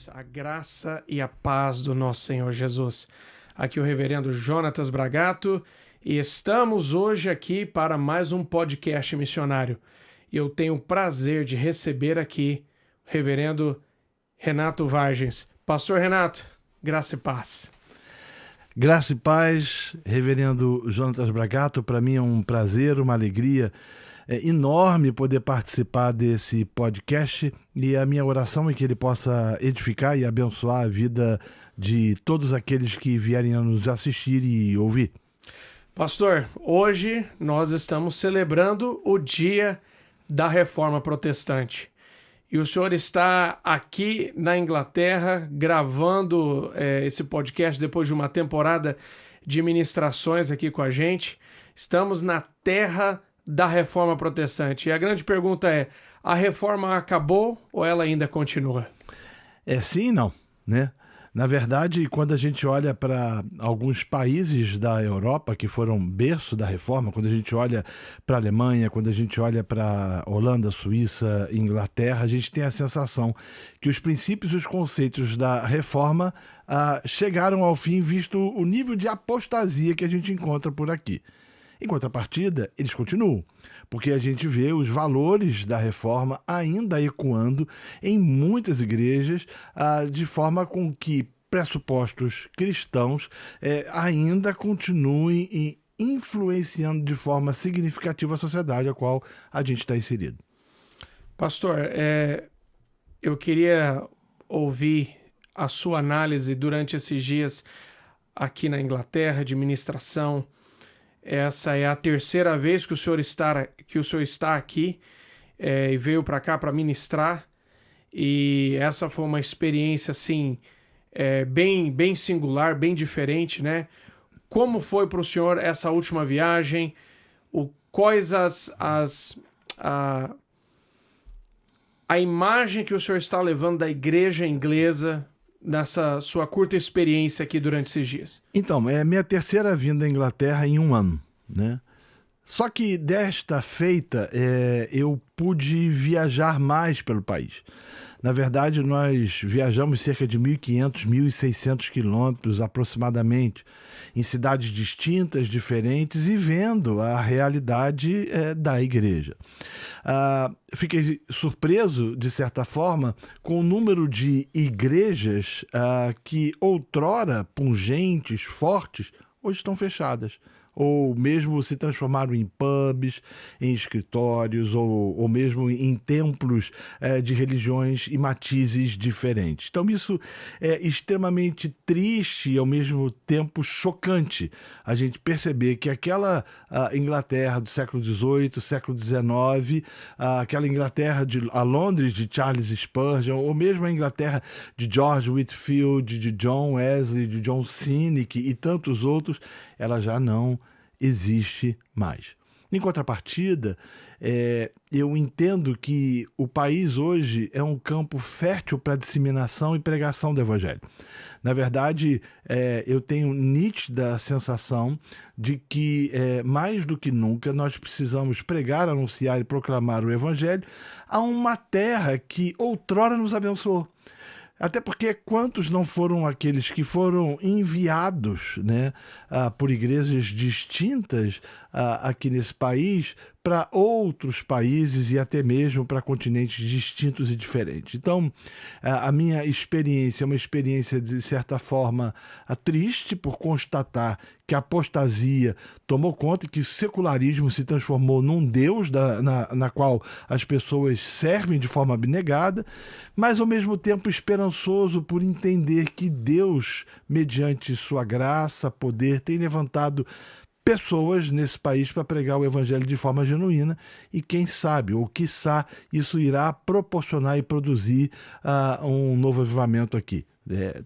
irmãos, a graça e a paz do nosso Senhor Jesus. Aqui o reverendo Jonatas Bragato e estamos hoje aqui para mais um podcast missionário. E eu tenho o prazer de receber aqui o reverendo Renato Vargens. Pastor Renato, graça e paz. Graça e paz, reverendo Jonatas Bragato, para mim é um prazer, uma alegria enorme poder participar desse podcast e a minha oração é que ele possa edificar e abençoar a vida de todos aqueles que vierem a nos assistir e ouvir. Pastor, hoje nós estamos celebrando o Dia da Reforma Protestante. E o senhor está aqui na Inglaterra gravando esse podcast depois de uma temporada de ministrações aqui com a gente. Estamos na terra da Reforma Protestante. E a grande pergunta é, a reforma acabou ou ela ainda continua? Sim e não, né? Na verdade, quando a gente olha para alguns países da Europa que foram berço da reforma, quando a gente olha para a Alemanha, quando a gente olha para Holanda, Suíça, Inglaterra, a gente tem a sensação que os princípios e os conceitos da reforma chegaram ao fim, visto o nível de apostasia que a gente encontra por aqui. Em contrapartida, eles continuam, porque a gente vê os valores da reforma ainda ecoando em muitas igrejas, de forma com que pressupostos cristãos ainda continuem influenciando de forma significativa a sociedade a qual a gente está inserido. Pastor, eu queria ouvir a sua análise durante esses dias aqui na Inglaterra de ministração. Essa é a terceira vez que o senhor está aqui e veio para cá para ministrar. E essa foi uma experiência assim, bem singular, bem diferente, né? Como foi para o senhor essa última viagem? Quais a imagem que o senhor está levando da igreja inglesa nessa sua curta experiência aqui durante esses dias? Então, é minha terceira vinda à Inglaterra em um ano, né? Só que desta feita, eu pude viajar mais pelo país. Na verdade, nós viajamos cerca de 1.500, 1.600 quilômetros aproximadamente, em cidades distintas, diferentes, e vendo a realidade da igreja. Fiquei surpreso, de certa forma, com o número de igrejas que outrora pungentes, fortes, hoje estão fechadas. Ou mesmo se transformaram em pubs, em escritórios, ou mesmo em templos de religiões e matizes diferentes. Então isso é extremamente triste e ao mesmo tempo chocante, a gente perceber que aquela Inglaterra do século XVIII, século XIX, aquela Inglaterra a Londres de Charles Spurgeon, ou mesmo a Inglaterra de George Whitefield, de John Wesley, de John Sinek e tantos outros, ela já não existe mais. Em contrapartida, eu entendo que o país hoje é um campo fértil para disseminação e pregação do Evangelho. Na verdade, eu tenho nítida sensação de que, mais do que nunca, nós precisamos pregar, anunciar e proclamar o Evangelho a uma terra que outrora nos abençoou. Até porque quantos não foram aqueles que foram enviados, né, por igrejas distintas aqui nesse país para outros países e até mesmo para continentes distintos e diferentes. Então, a minha experiência é uma experiência, de certa forma, triste por constatar que a apostasia tomou conta e que o secularismo se transformou num Deus na qual as pessoas servem de forma abnegada, mas ao mesmo tempo esperançoso por entender que Deus, mediante sua graça, poder, tem levantado pessoas nesse país para pregar o evangelho de forma genuína e quem sabe, ou quiçá, isso irá proporcionar e produzir um novo avivamento aqui.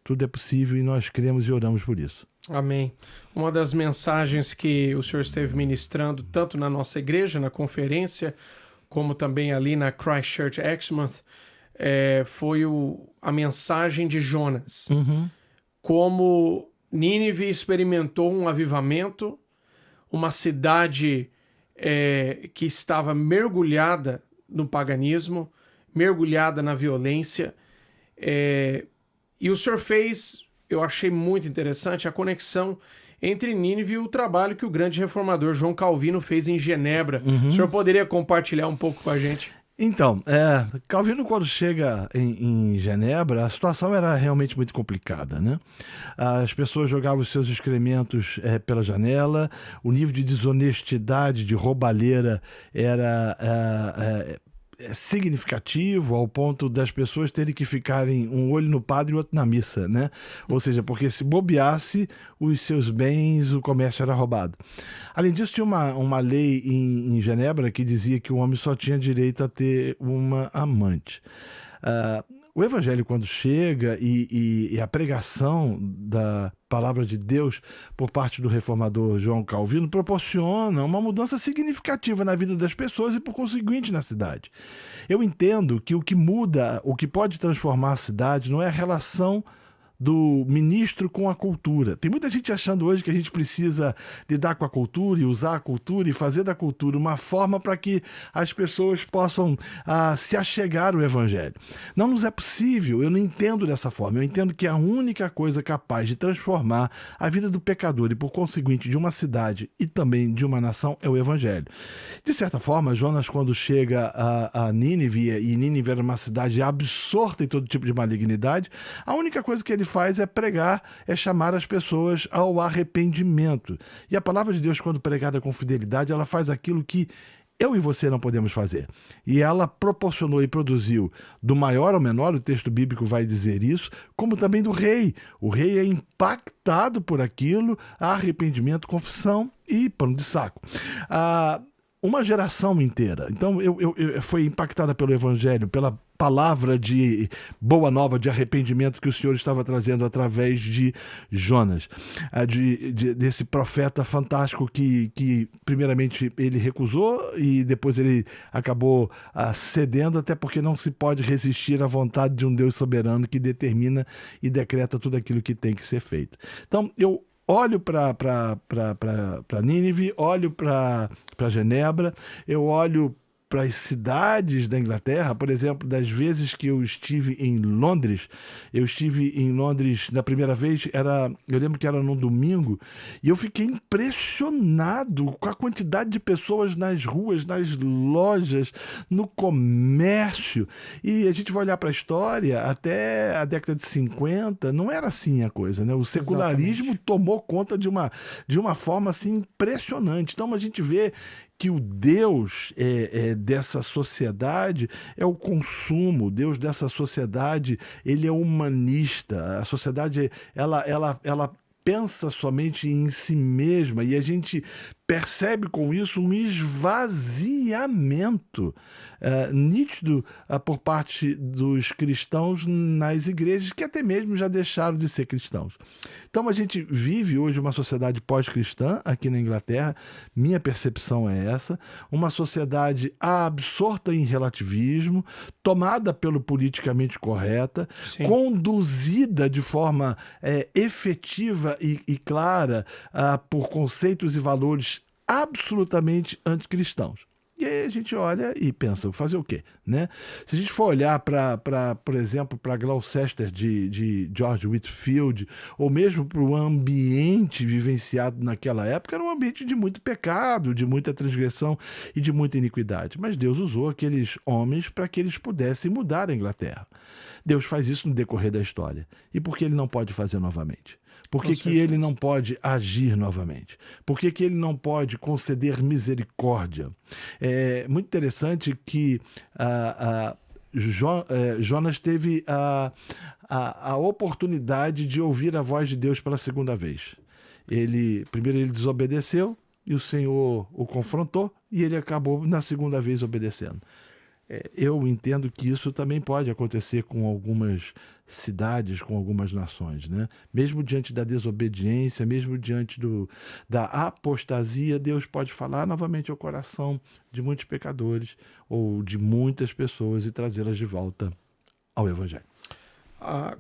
Tudo é possível e nós cremos e oramos por isso. Amém. Uma das mensagens que o senhor esteve ministrando, tanto na nossa igreja, na conferência, como também ali na Christchurch Exmouth, foi a mensagem de Jonas. Uhum. Como Nínive experimentou um avivamento, uma cidade que estava mergulhada no paganismo, mergulhada na violência, E o senhor fez, eu achei muito interessante, a conexão entre Nínive e o trabalho que o grande reformador João Calvino fez em Genebra. O senhor poderia compartilhar um pouco com a gente? Então, Calvino, quando chega em Genebra, a situação era realmente muito complicada, né? As pessoas jogavam os seus excrementos pela janela, o nível de desonestidade, de roubalheira era significativo, ao ponto das pessoas terem que ficarem um olho no padre e outro na missa, né? Ou seja, porque se bobeasse os seus bens, o comércio era roubado. Além disso, tinha uma lei em Genebra que dizia que o homem só tinha direito a ter uma amante. O evangelho, quando chega e a pregação da palavra de Deus por parte do reformador João Calvino proporciona uma mudança significativa na vida das pessoas e, por conseguinte, na cidade. Eu entendo que o que muda, o que pode transformar a cidade não é a relação do ministro com a cultura. Tem muita gente achando hoje que a gente precisa lidar com a cultura e usar a cultura e fazer da cultura uma forma para que as pessoas possam se achegar ao evangelho. Não nos é possível, eu não entendo dessa forma. Eu entendo que a única coisa capaz de transformar a vida do pecador e, por conseguinte, de uma cidade e também de uma nação é o evangelho. De certa forma, Jonas, quando chega a Nínive, e Nínive era uma cidade absorta em todo tipo de malignidade, a única coisa que ele faz é pregar, é chamar as pessoas ao arrependimento. E a palavra de Deus, quando pregada com fidelidade, ela faz aquilo que eu e você não podemos fazer. E ela proporcionou e produziu, do maior ao menor, o texto bíblico vai dizer isso, como também do rei. O rei é impactado por aquilo, arrependimento, confissão e pano de saco. Uma geração inteira. Então, eu foi impactada pelo evangelho, pela palavra de boa nova, de arrependimento que o Senhor estava trazendo através de Jonas, desse profeta fantástico que primeiramente ele recusou e depois ele acabou cedendo, até porque não se pode resistir à vontade de um Deus soberano que determina e decreta tudo aquilo que tem que ser feito. Então, eu olho para Nínive, olho para Genebra, eu olho para as cidades da Inglaterra, por exemplo, das vezes que eu estive em Londres. Eu estive em Londres na primeira vez, eu lembro que era num domingo, e eu fiquei impressionado com a quantidade de pessoas nas ruas, nas lojas, no comércio. E a gente vai olhar para a história, até a década de 50, não era assim a coisa, né? O secularismo tomou conta de uma forma assim impressionante. Então a gente vê que o Deus dessa sociedade é o consumo, o Deus dessa sociedade, ele é humanista. A sociedade, ela pensa somente em si mesma, e a gente percebe com isso um esvaziamento nítido por parte dos cristãos nas igrejas, que até mesmo já deixaram de ser cristãos. Então a gente vive hoje uma sociedade pós-cristã aqui na Inglaterra, minha percepção é essa, uma sociedade absorta em relativismo, tomada pelo politicamente correta, Sim. conduzida de forma efetiva e clara por conceitos e valores absolutamente anticristãos. E aí a gente olha e pensa, fazer o quê? Né? Se a gente for olhar por exemplo, para Gloucester de George Whitefield, ou mesmo para o ambiente vivenciado naquela época, era um ambiente de muito pecado, de muita transgressão e de muita iniquidade. Mas Deus usou aqueles homens para que eles pudessem mudar a Inglaterra. Deus faz isso no decorrer da história. E por que ele não pode fazer novamente? Por que ele não pode agir novamente? Por que ele não pode conceder misericórdia? É muito interessante que Jonas teve a oportunidade de ouvir a voz de Deus pela segunda vez. Primeiro ele desobedeceu e o Senhor o confrontou e ele acabou na segunda vez obedecendo. Eu entendo que isso também pode acontecer com algumas cidades, com algumas nações, né? Mesmo diante da desobediência, mesmo diante da apostasia, Deus pode falar novamente ao coração de muitos pecadores ou de muitas pessoas e trazê-las de volta ao Evangelho.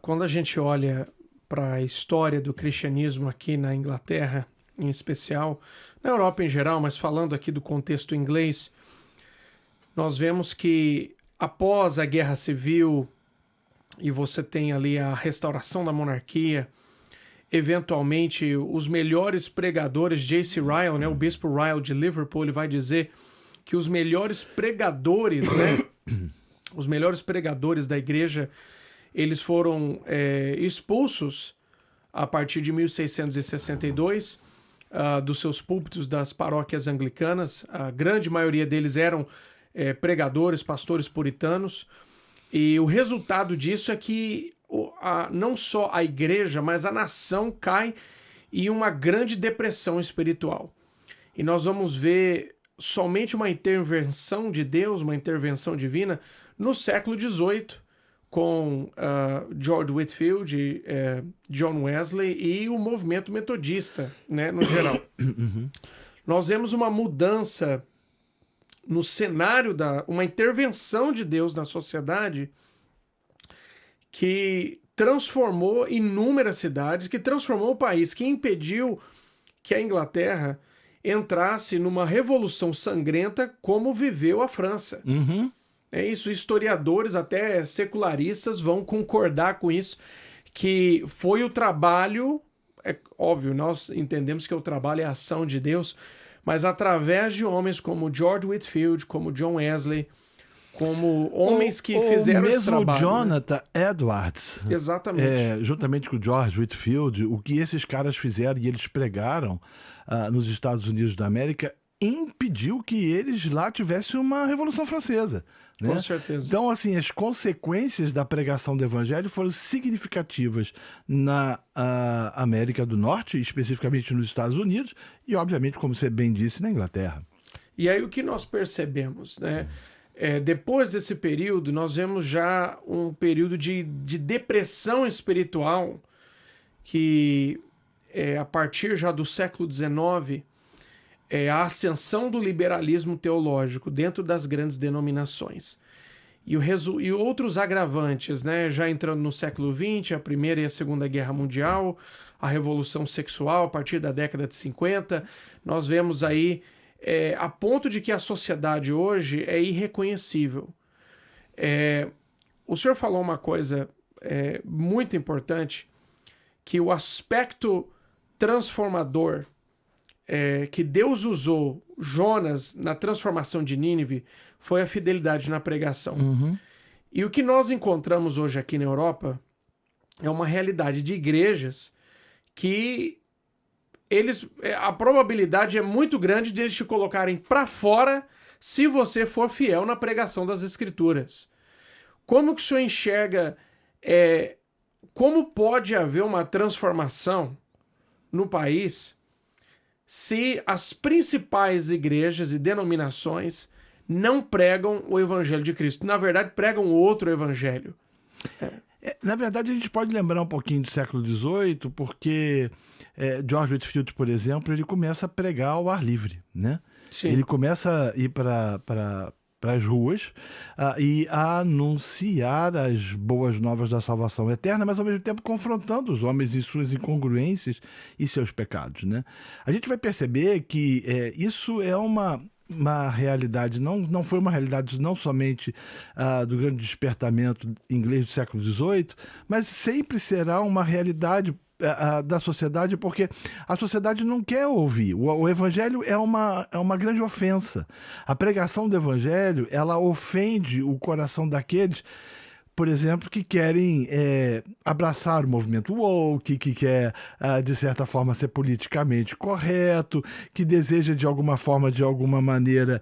Quando a gente olha para a história do cristianismo aqui na Inglaterra, em especial, na Europa em geral, mas falando aqui do contexto inglês, nós vemos que após a Guerra Civil, e você tem ali a restauração da monarquia, eventualmente os melhores pregadores, J.C. Ryle, né, o bispo Ryle de Liverpool, ele vai dizer que os melhores pregadores, né, os melhores pregadores da igreja, eles foram expulsos a partir de 1662 dos seus púlpitos das paróquias anglicanas. A grande maioria deles eram pregadores, pastores puritanos, e o resultado disso é que não só a igreja, mas a nação cai em uma grande depressão espiritual. E nós vamos ver somente uma intervenção de Deus, uma intervenção divina, no século XVIII, com George Whitefield, John Wesley e o movimento metodista, né, no geral. Nós vemos uma mudança no cenário, uma intervenção de Deus na sociedade que transformou inúmeras cidades, que transformou o país, que impediu que a Inglaterra entrasse numa revolução sangrenta como viveu a França. É isso, historiadores, até secularistas, vão concordar com isso, que foi o trabalho, é óbvio, nós entendemos que o trabalho é a ação de Deus, mas através de homens como George Whitefield, como John Wesley, como homens que fizeram esse trabalho. Mesmo Jonathan Edwards. Exatamente. Juntamente com o George Whitefield, o que esses caras fizeram e eles pregaram nos Estados Unidos da América impediu que eles lá tivessem uma Revolução Francesa. Né? Com certeza. Então, assim, as consequências da pregação do Evangelho foram significativas na América do Norte, especificamente nos Estados Unidos, e, obviamente, como você bem disse, na Inglaterra. E aí o que nós percebemos, né? Depois desse período, nós vemos já um período de depressão espiritual que, a partir já do século XIX, a ascensão do liberalismo teológico dentro das grandes denominações. E outros agravantes, né? Já entrando no século XX, a Primeira e a Segunda Guerra Mundial, a Revolução Sexual a partir da década de 50, nós vemos aí a ponto de que a sociedade hoje é irreconhecível. O senhor falou uma coisa muito importante, que o aspecto transformador que Deus usou Jonas na transformação de Nínive foi a fidelidade na pregação. E o que nós encontramos hoje aqui na Europa é uma realidade de igrejas que a probabilidade é muito grande de eles te colocarem para fora se você for fiel na pregação das Escrituras. Como que o senhor enxerga, como pode haver uma transformação no país se as principais igrejas e denominações não pregam o Evangelho de Cristo? Na verdade, pregam outro Evangelho. Na verdade, a gente pode lembrar um pouquinho do século XVIII, porque George Whitefield, por exemplo, ele começa a pregar ao ar livre, né? Sim. Ele começa a ir para as ruas e a anunciar as boas novas da salvação eterna, mas ao mesmo tempo confrontando os homens em suas incongruências e seus pecados, né? A gente vai perceber que isso é uma realidade, não foi uma realidade não somente do grande despertamento inglês do século XVIII, mas sempre será uma realidade da sociedade, porque a sociedade não quer ouvir. O evangelho é uma grande ofensa. A pregação do evangelho, ela ofende o coração daqueles, por exemplo, que querem abraçar o movimento woke, que quer, de certa forma, ser politicamente correto, que deseja, de alguma forma, de alguma maneira,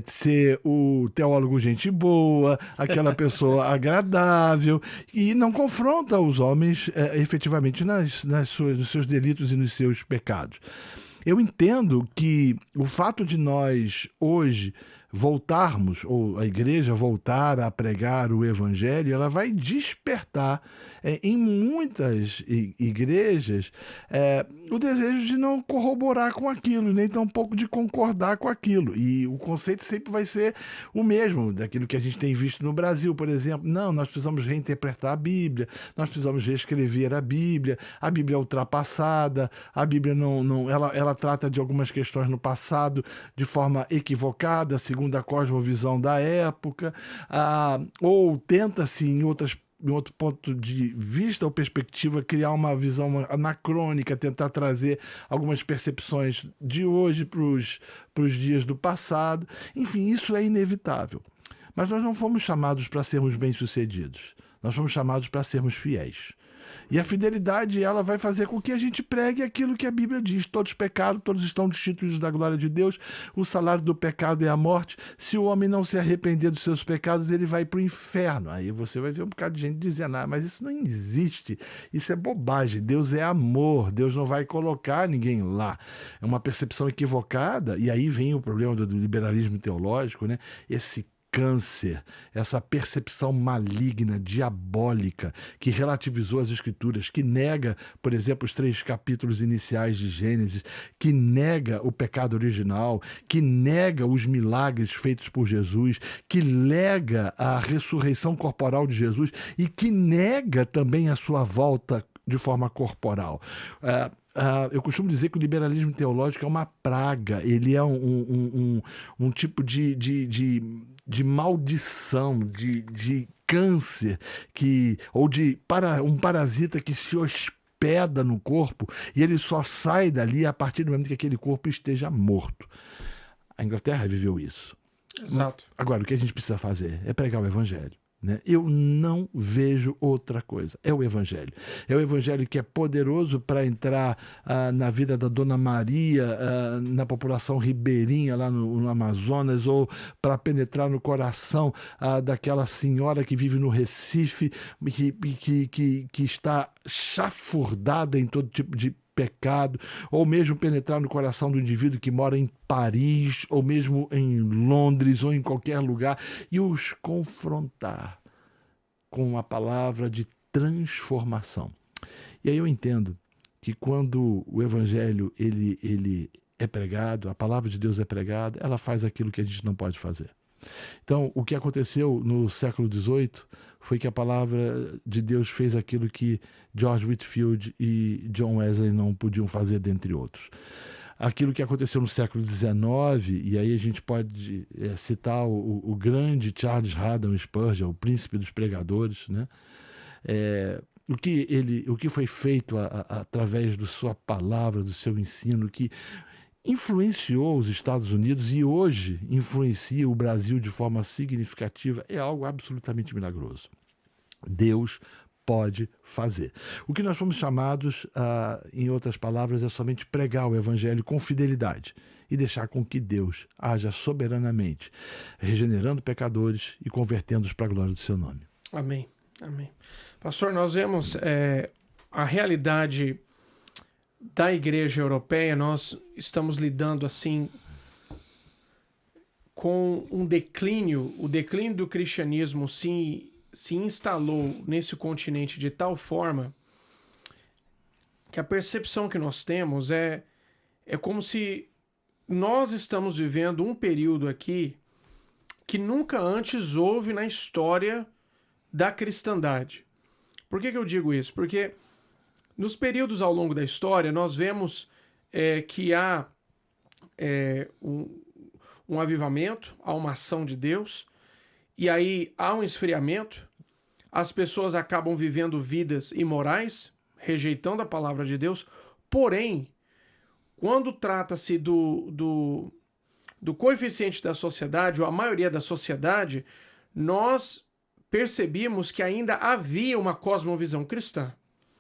ser o teólogo gente boa, aquela pessoa agradável, e não confronta os homens efetivamente nos seus delitos e nos seus pecados. Eu entendo que o fato de nós, hoje, voltarmos, ou a igreja voltar a pregar o evangelho, ela vai despertar em muitas igrejas o desejo de não corroborar com aquilo, nem tampouco de concordar com aquilo. E o conceito sempre vai ser o mesmo, daquilo que a gente tem visto no Brasil, por exemplo. Não, nós precisamos reinterpretar a Bíblia, nós precisamos reescrever a Bíblia é ultrapassada, a Bíblia ela trata de algumas questões no passado de forma equivocada, segundo a cosmovisão da época, ou tenta-se em outras em outro ponto de vista ou perspectiva, criar uma visão anacrônica, tentar trazer algumas percepções de hoje para os dias do passado. Enfim, isso é inevitável. Mas nós não fomos chamados para sermos bem-sucedidos. Nós fomos chamados para sermos fiéis. E a fidelidade, ela vai fazer com que a gente pregue aquilo que a Bíblia diz. Todos pecaram, todos estão destituídos da glória de Deus. O salário do pecado é a morte. Se o homem não se arrepender dos seus pecados, ele vai para o inferno. Aí você vai ver um bocado de gente dizendo, mas isso não existe. Isso é bobagem. Deus é amor. Deus não vai colocar ninguém lá. É uma percepção equivocada. E aí vem o problema do liberalismo teológico, né? Esse câncer, essa percepção maligna, diabólica, que relativizou as Escrituras, que nega, por exemplo, os 3 capítulos iniciais de Gênesis, que nega o pecado original, que nega os milagres feitos por Jesus, que nega a ressurreição corporal de Jesus e que nega também a sua volta de forma corporal. Eu costumo dizer que o liberalismo teológico é uma praga, ele é um tipo de maldição, de câncer, ou de um parasita que se hospeda no corpo e ele só sai dali a partir do momento que aquele corpo esteja morto. A Inglaterra viveu isso. Exato. Agora, o que a gente precisa fazer é pregar o Evangelho. Né? Eu não vejo outra coisa. É o Evangelho. É o Evangelho que é poderoso para entrar na vida da Dona Maria, na população ribeirinha lá no Amazonas, ou para penetrar no coração daquela senhora que vive no Recife, que está chafurdada em todo tipo de pecado, ou mesmo penetrar no coração do indivíduo que mora em Paris, ou mesmo em Londres, ou em qualquer lugar, e os confrontar com uma palavra de transformação. E aí eu entendo que quando o Evangelho ele é pregado, a palavra de Deus é pregada, ela faz aquilo que a gente não pode fazer. Então, o que aconteceu no século XVIII foi que a palavra de Deus fez aquilo que George Whitefield e John Wesley não podiam fazer, dentre outros. Aquilo que aconteceu no século XIX, e aí a gente pode citar o grande Charles Haddon Spurgeon, o príncipe dos pregadores, né? O que foi feito através da sua palavra, do seu ensino, que influenciou os Estados Unidos e hoje influencia o Brasil de forma significativa, é algo absolutamente milagroso. Deus pode fazer. O que nós fomos chamados, em outras palavras, é somente pregar o Evangelho com fidelidade e deixar com que Deus haja soberanamente, regenerando pecadores e convertendo-os para a glória do seu nome. Amém. Amém. Pastor, nós vemos a realidade da igreja europeia. Nós estamos lidando assim com um declínio. O declínio do cristianismo se instalou nesse continente de tal forma que a percepção que nós temos é como se nós estamos vivendo um período aqui que nunca antes houve na história da cristandade. Por que eu digo isso? Porque nos períodos ao longo da história, nós vemos que há um avivamento, há uma ação de Deus, e aí há um esfriamento, as pessoas acabam vivendo vidas imorais, rejeitando a palavra de Deus, porém, quando trata-se do coeficiente da sociedade, ou a maioria da sociedade, nós percebimos que ainda havia uma cosmovisão cristã.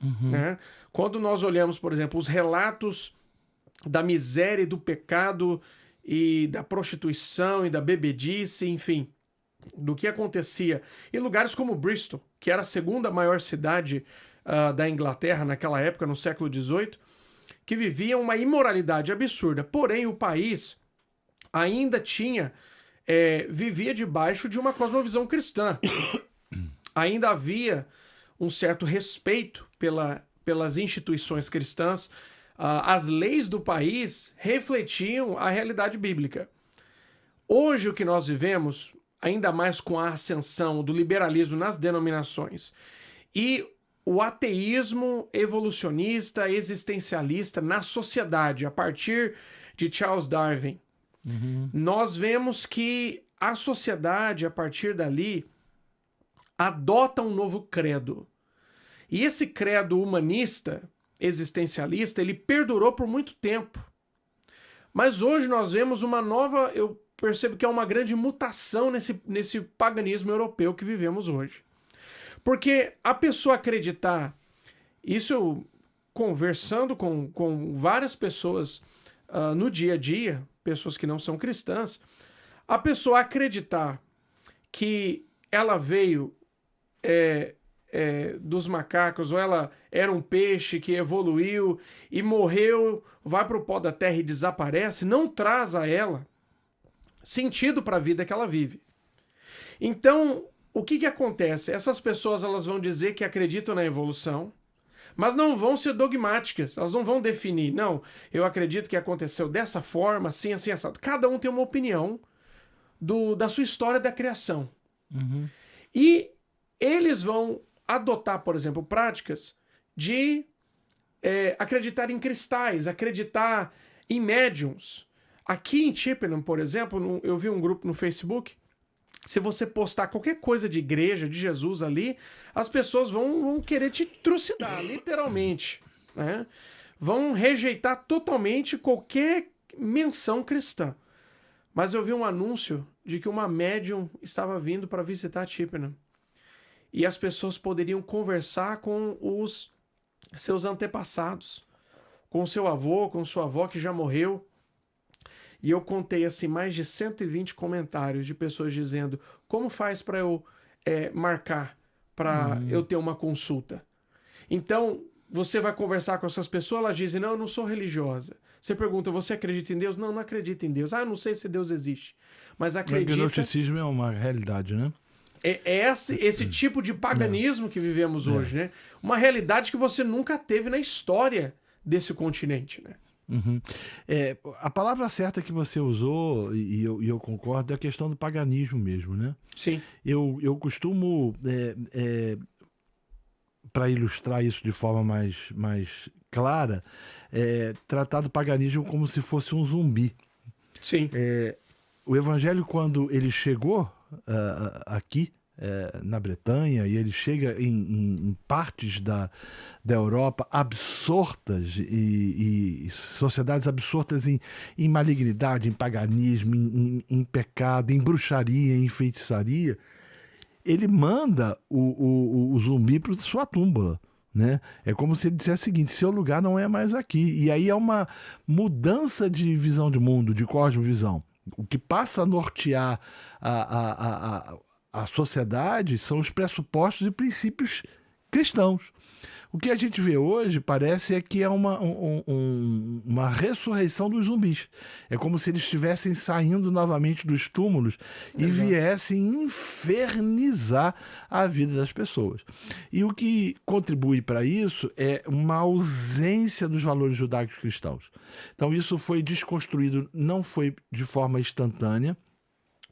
Uhum. Né? Quando nós olhamos, por exemplo, os relatos da miséria e do pecado e da prostituição e da bebedice, enfim, do que acontecia em lugares como Bristol, que era a segunda maior cidade da Inglaterra naquela época, no século XVIII, que vivia uma imoralidade absurda. Porém, o país ainda vivia debaixo de uma cosmovisão cristã. Ainda havia um certo respeito pelas instituições cristãs. As leis do país refletiam a realidade bíblica. Hoje, o que nós vivemos, ainda mais com a ascensão do liberalismo nas denominações e o ateísmo evolucionista, existencialista na sociedade, a partir de Charles Darwin, nós vemos que a sociedade, a partir dali, adota um novo credo. E esse credo humanista, existencialista, ele perdurou por muito tempo. Mas hoje nós vemos uma nova, eu percebo que é uma grande mutação nesse paganismo europeu que vivemos hoje. Porque a pessoa acreditar, isso eu conversando com várias pessoas no dia a dia, pessoas que não são cristãs, a pessoa acreditar que ela veio dos macacos, ou ela era um peixe que evoluiu e morreu, vai para o pó da terra e desaparece, não traz a ela sentido para a vida que ela vive. Então, o que acontece? Essas pessoas elas vão dizer que acreditam na evolução, mas não vão ser dogmáticas, elas não vão definir, não, eu acredito que aconteceu dessa forma, assim, assim, assim. Cada um tem uma opinião da sua história da criação. Uhum. E eles vão adotar, por exemplo, práticas de acreditar em cristais, acreditar em médiums. Aqui em Chippenham, por exemplo, eu vi um grupo no Facebook, se você postar qualquer coisa de igreja, de Jesus ali, as pessoas vão querer te trucidar, literalmente, né? Vão rejeitar totalmente qualquer menção cristã. Mas eu vi um anúncio de que uma médium estava vindo para visitar Chippenham. E as pessoas poderiam conversar com os seus antepassados, com seu avô, com sua avó que já morreu. E eu contei assim mais de 120 comentários de pessoas dizendo como faz para eu marcar, para eu ter uma consulta. Então, você vai conversar com essas pessoas, elas dizem, não, eu não sou religiosa. Você pergunta, você acredita em Deus? Não, não acredito em Deus. Ah, eu não sei se Deus existe. Mas acredita... O gnosticismo é uma realidade, né? É esse tipo de paganismo que vivemos hoje, né? Uma realidade que você nunca teve na história desse continente, né? Uhum. A palavra certa que você usou, e eu concordo, é a questão do paganismo mesmo, né? Sim. Eu costumo, para ilustrar isso de forma mais clara, tratar do paganismo como se fosse um zumbi. Sim. O evangelho, quando ele chegou aqui, na Bretanha, e ele chega em partes da Europa absortas e sociedades absortas em malignidade, em paganismo, em pecado, em bruxaria, em feitiçaria, ele manda o zumbi para sua tumba. Né? É como se ele dissesse o seguinte: seu lugar não é mais aqui. E aí é uma mudança de visão de mundo, de cosmovisão. O que passa a nortear a sociedade são os pressupostos e princípios cristãos. O que a gente vê hoje parece que é uma ressurreição dos zumbis. É como se eles estivessem saindo novamente dos túmulos e viessem infernizar a vida das pessoas. E o que contribui para isso é uma ausência dos valores judaicos cristãos. Então isso foi desconstruído, não foi de forma instantânea.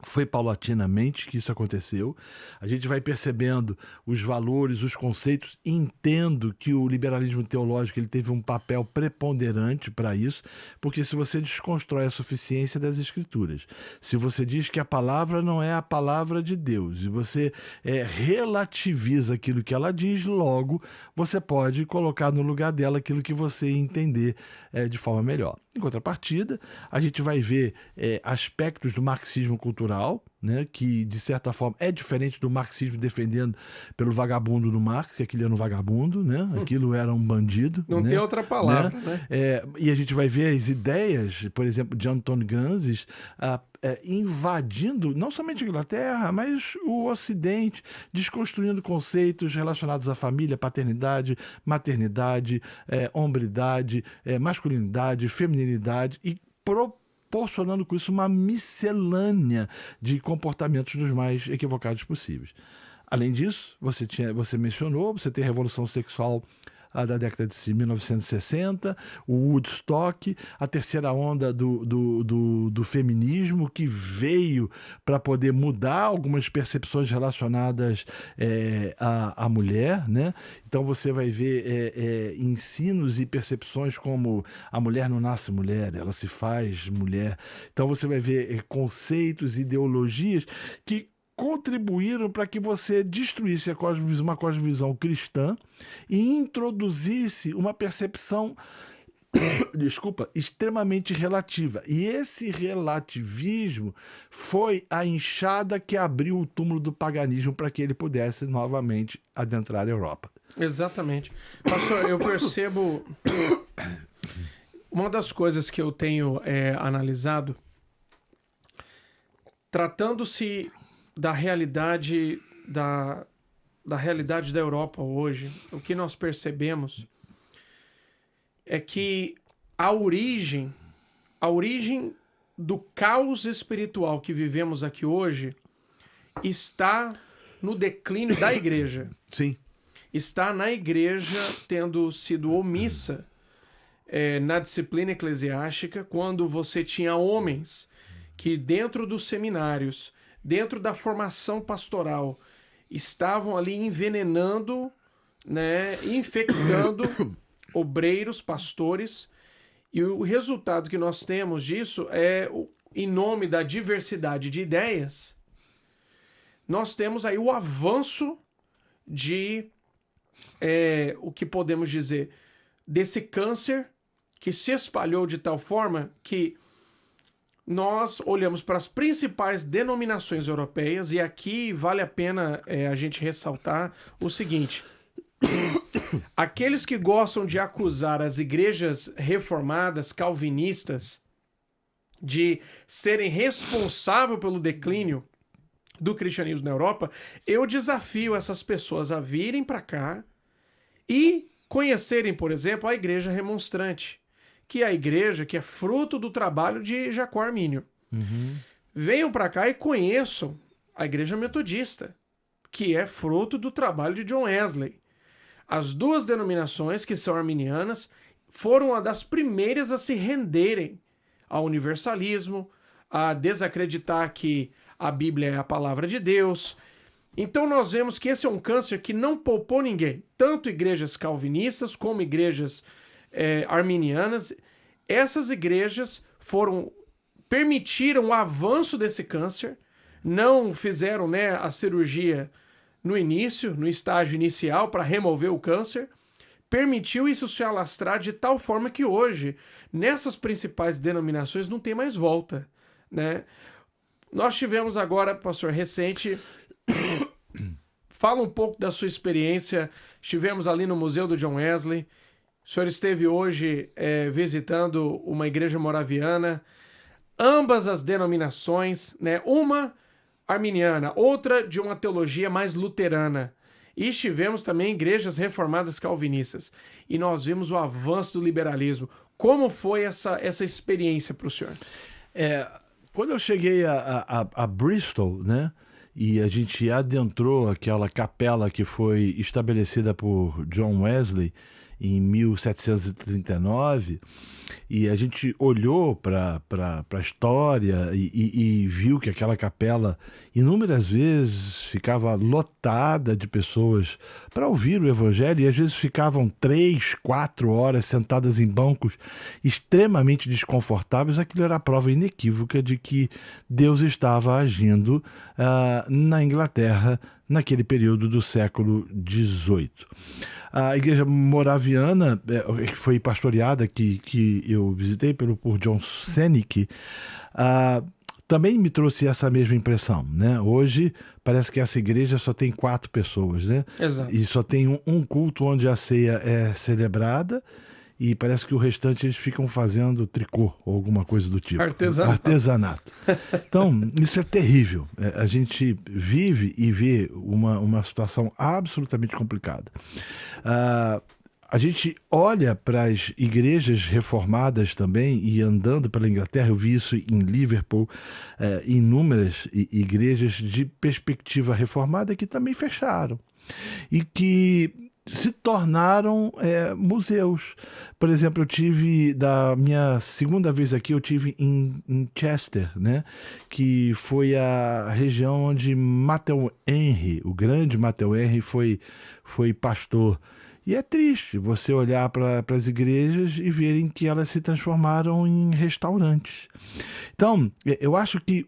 Foi paulatinamente que isso aconteceu. A gente vai percebendo os valores, os conceitos. Entendo que o liberalismo teológico ele teve um papel preponderante para isso, porque se você desconstrói a suficiência das escrituras, se você diz que a palavra não é a palavra de Deus, e você relativiza aquilo que ela diz, logo você pode colocar no lugar dela aquilo que você entender de forma melhor. Em contrapartida, a gente vai ver aspectos do marxismo cultural, né, que de certa forma é diferente do marxismo defendendo pelo vagabundo do Marx, que aquilo era um vagabundo, né? Aquilo era um bandido. Não tem outra palavra, né? E a gente vai ver as ideias, por exemplo, de Anton Gramsci invadindo não somente a Inglaterra, mas o Ocidente, desconstruindo conceitos relacionados à família, paternidade, maternidade, hombridade, masculinidade, feminilidade e proporcionando com isso uma miscelânea de comportamentos dos mais equivocados possíveis. Além disso, você mencionou, você tem a Revolução Sexual da década de 1960, o Woodstock, a terceira onda do feminismo, que veio para poder mudar algumas percepções relacionadas à mulher, né? Então você vai ver ensinos e percepções como a mulher não nasce mulher, ela se faz mulher. Então você vai ver conceitos, ideologias que contribuíram para que você destruísse uma cosmovisão cristã e introduzisse uma percepção, desculpa, extremamente relativa. E esse relativismo foi a enxada que abriu o túmulo do paganismo para que ele pudesse novamente adentrar a Europa. Exatamente. Pastor, eu percebo uma das coisas que eu tenho analisado, tratando-se da realidade da realidade da Europa hoje, o que nós percebemos é que a origem do caos espiritual que vivemos aqui hoje está no declínio da igreja. Sim. Está na igreja tendo sido omissa na disciplina eclesiástica, quando você tinha homens que dentro dos seminários, dentro da formação pastoral, estavam ali envenenando, né, infectando obreiros, pastores, e o resultado que nós temos disso é, em nome da diversidade de ideias, nós temos aí o avanço de, o que podemos dizer, desse câncer que se espalhou de tal forma que nós olhamos para as principais denominações europeias, e aqui vale a pena a gente ressaltar o seguinte: aqueles que gostam de acusar as igrejas reformadas, calvinistas, de serem responsáveis pelo declínio do cristianismo na Europa, eu desafio essas pessoas a virem para cá e conhecerem, por exemplo, a igreja remonstrante, que é a igreja que é fruto do trabalho de Jacó Armínio. Venham para cá e conheçam a igreja metodista, que é fruto do trabalho de John Wesley. As duas denominações, que são arminianas, foram uma das primeiras a se renderem ao universalismo, a desacreditar que a Bíblia é a palavra de Deus. Então nós vemos que esse é um câncer que não poupou ninguém, tanto igrejas calvinistas como igrejas arminianas. Essas igrejas permitiram o avanço desse câncer, não fizeram, né, a cirurgia no início, no estágio inicial, para remover o câncer, permitiu isso se alastrar de tal forma que hoje, nessas principais denominações, não tem mais volta, né? Nós tivemos agora, pastor, recente, fala um pouco da sua experiência, estivemos ali no Museu do John Wesley, o senhor esteve hoje visitando uma igreja moraviana, ambas as denominações, né? Uma arminiana, outra de uma teologia mais luterana. E estivemos também em igrejas reformadas calvinistas. E nós vimos o avanço do liberalismo. Como foi essa experiência para o senhor? Quando eu cheguei a Bristol, né, e a gente adentrou aquela capela que foi estabelecida por John Wesley em 1739, e a gente olhou para a história e viu que aquela capela inúmeras vezes ficava lotada de pessoas para ouvir o evangelho, e às vezes ficavam 3, 4 horas sentadas em bancos extremamente desconfortáveis. Aquilo era a prova inequívoca de que Deus estava agindo na Inglaterra naquele período do século XVIII. A igreja moraviana, que foi pastoreada, que eu visitei por John Senick, também me trouxe essa mesma impressão, né? Hoje parece que essa igreja só tem 4 pessoas, né? Exato. E só tem um culto onde a ceia é celebrada, e parece que o restante eles ficam fazendo tricô ou alguma coisa do tipo. Artesanato. Então, isso é terrível. A gente vive e vê uma situação absolutamente complicada. A gente olha para as igrejas reformadas também, e andando pela Inglaterra, eu vi isso em Liverpool, inúmeras igrejas de perspectiva reformada que também fecharam e que se tornaram museus. Por exemplo, eu tive, da minha segunda vez aqui, eu tive em Chester, né, que foi a região onde Matthew Henry, o grande Matthew Henry, foi pastor. E é triste você olhar para as igrejas e verem que elas se transformaram em restaurantes. Então, eu acho que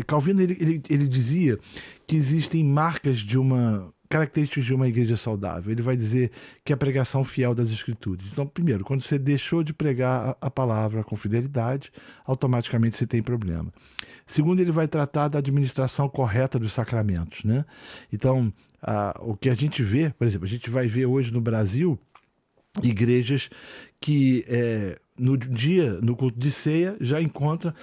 Calvino ele dizia que existem características de uma igreja saudável. Ele vai dizer que é a pregação fiel das Escrituras. Então, primeiro, quando você deixou de pregar a palavra com fidelidade, automaticamente você tem problema. Segundo, ele vai tratar da administração correta dos sacramentos, né? Então, o que a gente vê, por exemplo, a gente vai ver hoje no Brasil igrejas que no culto de ceia já encontra,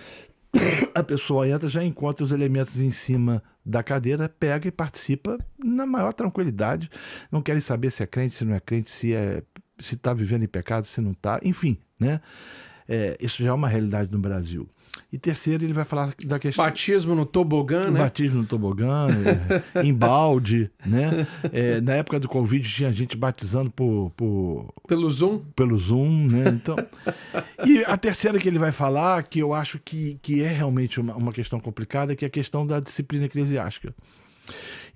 a pessoa entra, já encontra os elementos em cima da cadeira, pega e participa na maior tranquilidade, não querem saber se é crente, se não é crente, se está vivendo em pecado, se não está, enfim, né? Isso já é uma realidade no Brasil. E terceiro, ele vai falar da questão... Batismo no tobogã, né? Batismo no tobogã, em balde, né? Na época do Covid tinha gente batizando pelo Zoom. Pelo Zoom, né? Então, e a terceira que ele vai falar, que eu acho que é realmente uma questão complicada, que é a questão da disciplina eclesiástica.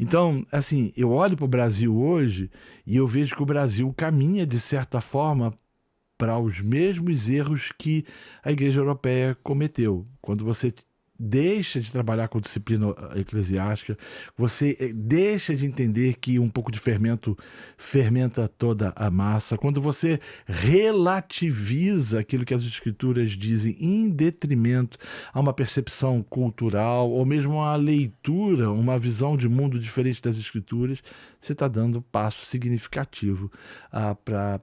Então, assim, eu olho para o Brasil hoje e eu vejo que o Brasil caminha, de certa forma, para os mesmos erros que a Igreja Europeia cometeu. Quando você deixa de trabalhar com disciplina eclesiástica, você deixa de entender que um pouco de fermento fermenta toda a massa, quando você relativiza aquilo que as Escrituras dizem em detrimento a uma percepção cultural ou mesmo uma leitura, uma visão de mundo diferente das Escrituras, você está dando um passo significativo para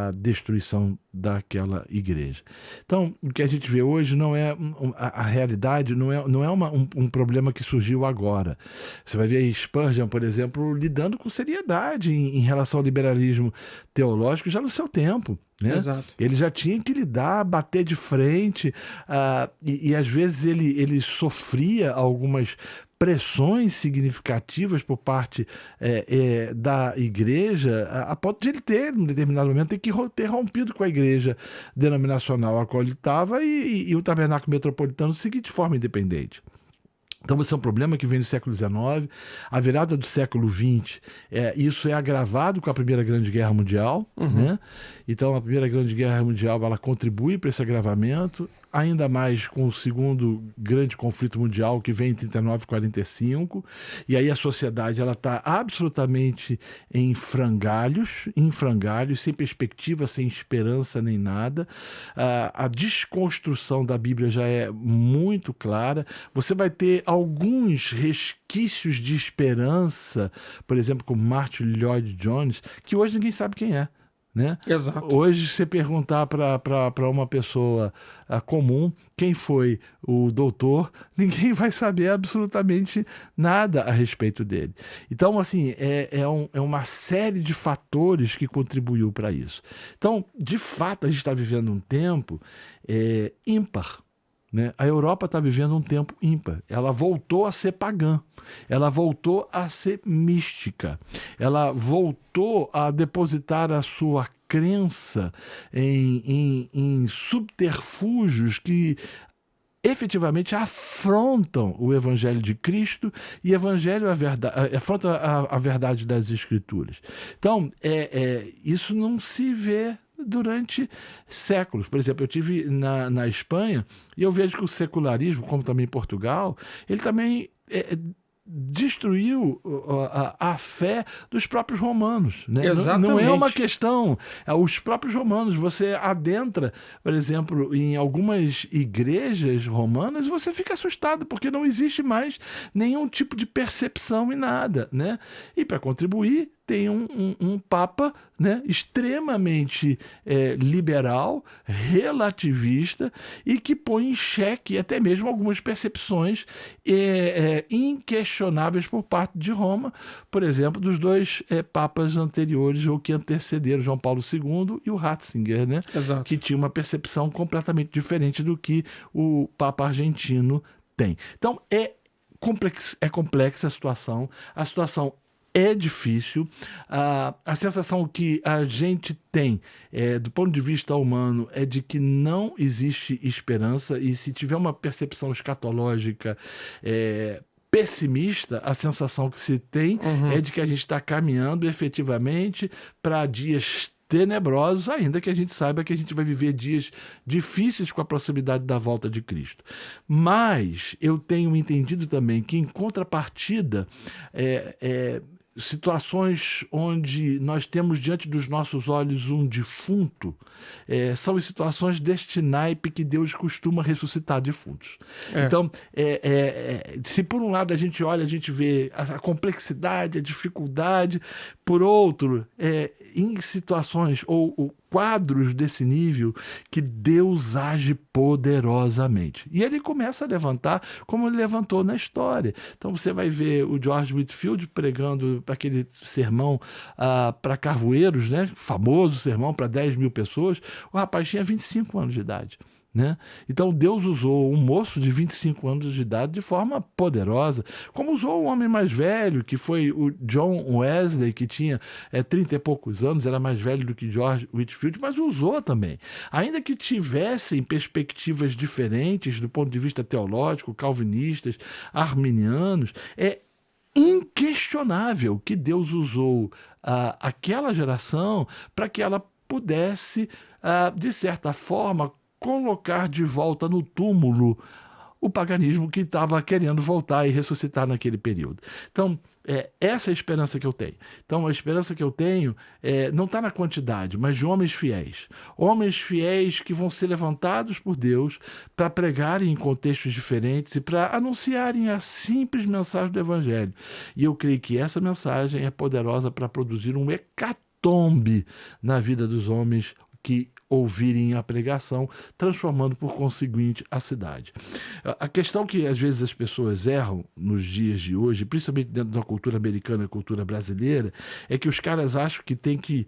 a destruição daquela igreja. Então, o que a gente vê hoje não é a realidade, não é um problema que surgiu agora. Você vai ver aí Spurgeon, por exemplo, lidando com seriedade em relação ao liberalismo teológico já no seu tempo. Né? Exato. Ele já tinha que lidar, bater de frente, e às vezes ele sofria algumas pressões significativas por parte da igreja, a ponto de ele ter, em determinado momento, ter rompido com a igreja denominacional a qual ele estava e o tabernáculo metropolitano seguir de forma independente. Então, esse é um problema que vem do século XIX, a virada do século XX, isso é agravado com a Primeira Grande Guerra Mundial, né? Então, a Primeira Grande Guerra Mundial, ela contribui para esse agravamento, ainda mais com o segundo grande conflito mundial, que vem em 39 e 45, e aí a sociedade está absolutamente em frangalhos, sem perspectiva, sem esperança nem nada. A desconstrução da Bíblia já é muito clara. Você vai ter alguns resquícios de esperança, por exemplo, com Martin Lloyd Jones, que hoje ninguém sabe quem é. Né? Exato. Hoje, se você perguntar para uma pessoa comum quem foi o doutor, ninguém vai saber absolutamente nada a respeito dele. Então, assim, é uma série de fatores que contribuiu para isso. Então, de fato, a gente está vivendo um tempo ímpar. Né? A Europa está vivendo um tempo ímpar. Ela voltou a ser pagã, ela voltou a ser mística, ela voltou a depositar a sua crença em subterfúgios que efetivamente afrontam o Evangelho de Cristo e afrontam a verdade das Escrituras. Então, isso não se vê durante séculos. Por exemplo, eu estive na Espanha e eu vejo que o secularismo, como também em Portugal, ele também destruiu a fé dos próprios romanos. Né? Exatamente. Não é uma questão... Os próprios romanos, você adentra, por exemplo, em algumas igrejas romanas, e você fica assustado, porque não existe mais nenhum tipo de percepção em nada. Né? E para contribuir, tem um Papa, né, extremamente liberal, relativista e que põe em xeque até mesmo algumas percepções inquestionáveis por parte de Roma, por exemplo, dos dois papas anteriores ou que antecederam João Paulo II e o Ratzinger, né, que tinha uma percepção completamente diferente do que o Papa argentino tem. Então, é complexa a situação é difícil. A sensação que a gente tem, do ponto de vista humano, é de que não existe esperança, e se tiver uma percepção escatológica pessimista, a sensação que se tem é de que a gente está caminhando efetivamente para dias tenebrosos, ainda que a gente saiba que a gente vai viver dias difíceis com a proximidade da volta de Cristo. Mas eu tenho entendido também que, em contrapartida, situações onde nós temos diante dos nossos olhos um defunto, são as situações deste naipe que Deus costuma ressuscitar defuntos. Então, se por um lado a gente olha, a gente vê a complexidade, a dificuldade, por outro, em situações ou quadros desse nível que Deus age poderosamente. E ele começa a levantar como ele levantou na história. Então você vai ver o George Whitefield pregando aquele sermão para carvoeiros, né? Famoso sermão para 10 mil pessoas. O rapaz tinha 25 anos de idade. Né? Então Deus usou um moço de 25 anos de idade de forma poderosa, como usou um homem mais velho, que foi o John Wesley, que tinha 30 e poucos anos, era mais velho do que George Whitefield, mas usou também. Ainda que tivessem perspectivas diferentes do ponto de vista teológico, calvinistas, arminianos, é inquestionável que Deus usou aquela geração para que ela pudesse, de certa forma, colocar de volta no túmulo o paganismo que estava querendo voltar e ressuscitar naquele período. Então, essa é a esperança que eu tenho. Então, a esperança que eu tenho não está na quantidade, mas de homens fiéis. Homens fiéis que vão ser levantados por Deus para pregarem em contextos diferentes e para anunciarem a simples mensagem do Evangelho. E eu creio que essa mensagem é poderosa para produzir um hecatombe na vida dos homens que ouvirem a pregação, transformando por conseguinte a cidade. A questão que às vezes as pessoas erram nos dias de hoje, principalmente dentro da cultura americana e cultura brasileira, é que os caras acham que tem que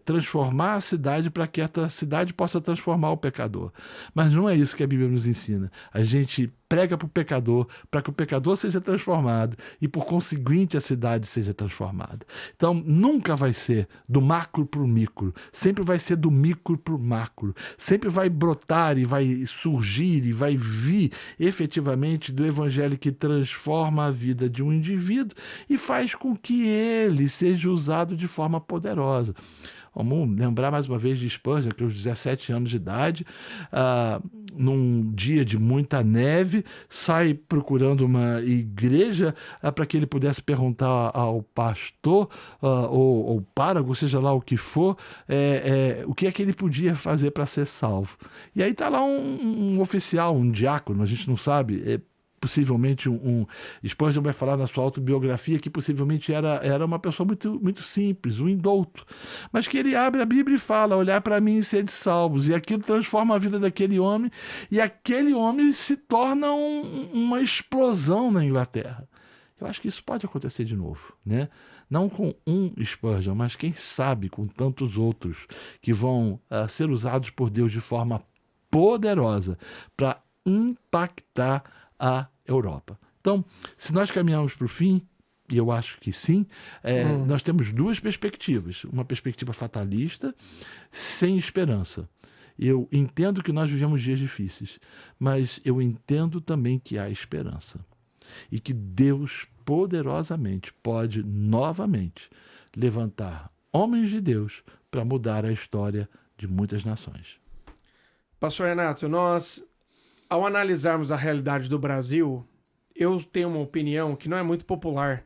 transformar a cidade para que essa cidade possa transformar o pecador. Mas não é isso que a Bíblia nos ensina. A gente prega para o pecador, para que o pecador seja transformado e, por conseguinte, a cidade seja transformada. Então, nunca vai ser do macro para o micro, sempre vai ser do micro para o macro, sempre vai brotar e vai surgir e vai vir efetivamente do evangelho que transforma a vida de um indivíduo e faz com que ele seja usado de forma poderosa. Vamos lembrar mais uma vez de Spurgeon, que aos 17 anos de idade, num dia de muita neve, sai procurando uma igreja para que ele pudesse perguntar ao pastor ou pároco, seja lá o que for, o que é que ele podia fazer para ser salvo. E aí está lá um oficial, um diácono, a gente não sabe, possivelmente Spurgeon vai falar na sua autobiografia que possivelmente era uma pessoa muito, muito simples, um indouto, mas que ele abre a Bíblia e fala: olhar para mim e sede salvos, e aquilo transforma a vida daquele homem, e aquele homem se torna uma explosão na Inglaterra. Eu acho que isso pode acontecer de novo, né? Não com um Spurgeon, mas quem sabe com tantos outros que vão ser usados por Deus de forma poderosa para impactar a Europa. Então, se nós caminhamos para o fim, e eu acho que sim, nós temos duas perspectivas. Uma perspectiva fatalista, sem esperança. Eu entendo que nós vivemos dias difíceis, mas eu entendo também que há esperança. E que Deus poderosamente pode novamente levantar homens de Deus para mudar a história de muitas nações. Pastor Renato, ao analisarmos a realidade do Brasil, eu tenho uma opinião que não é muito popular.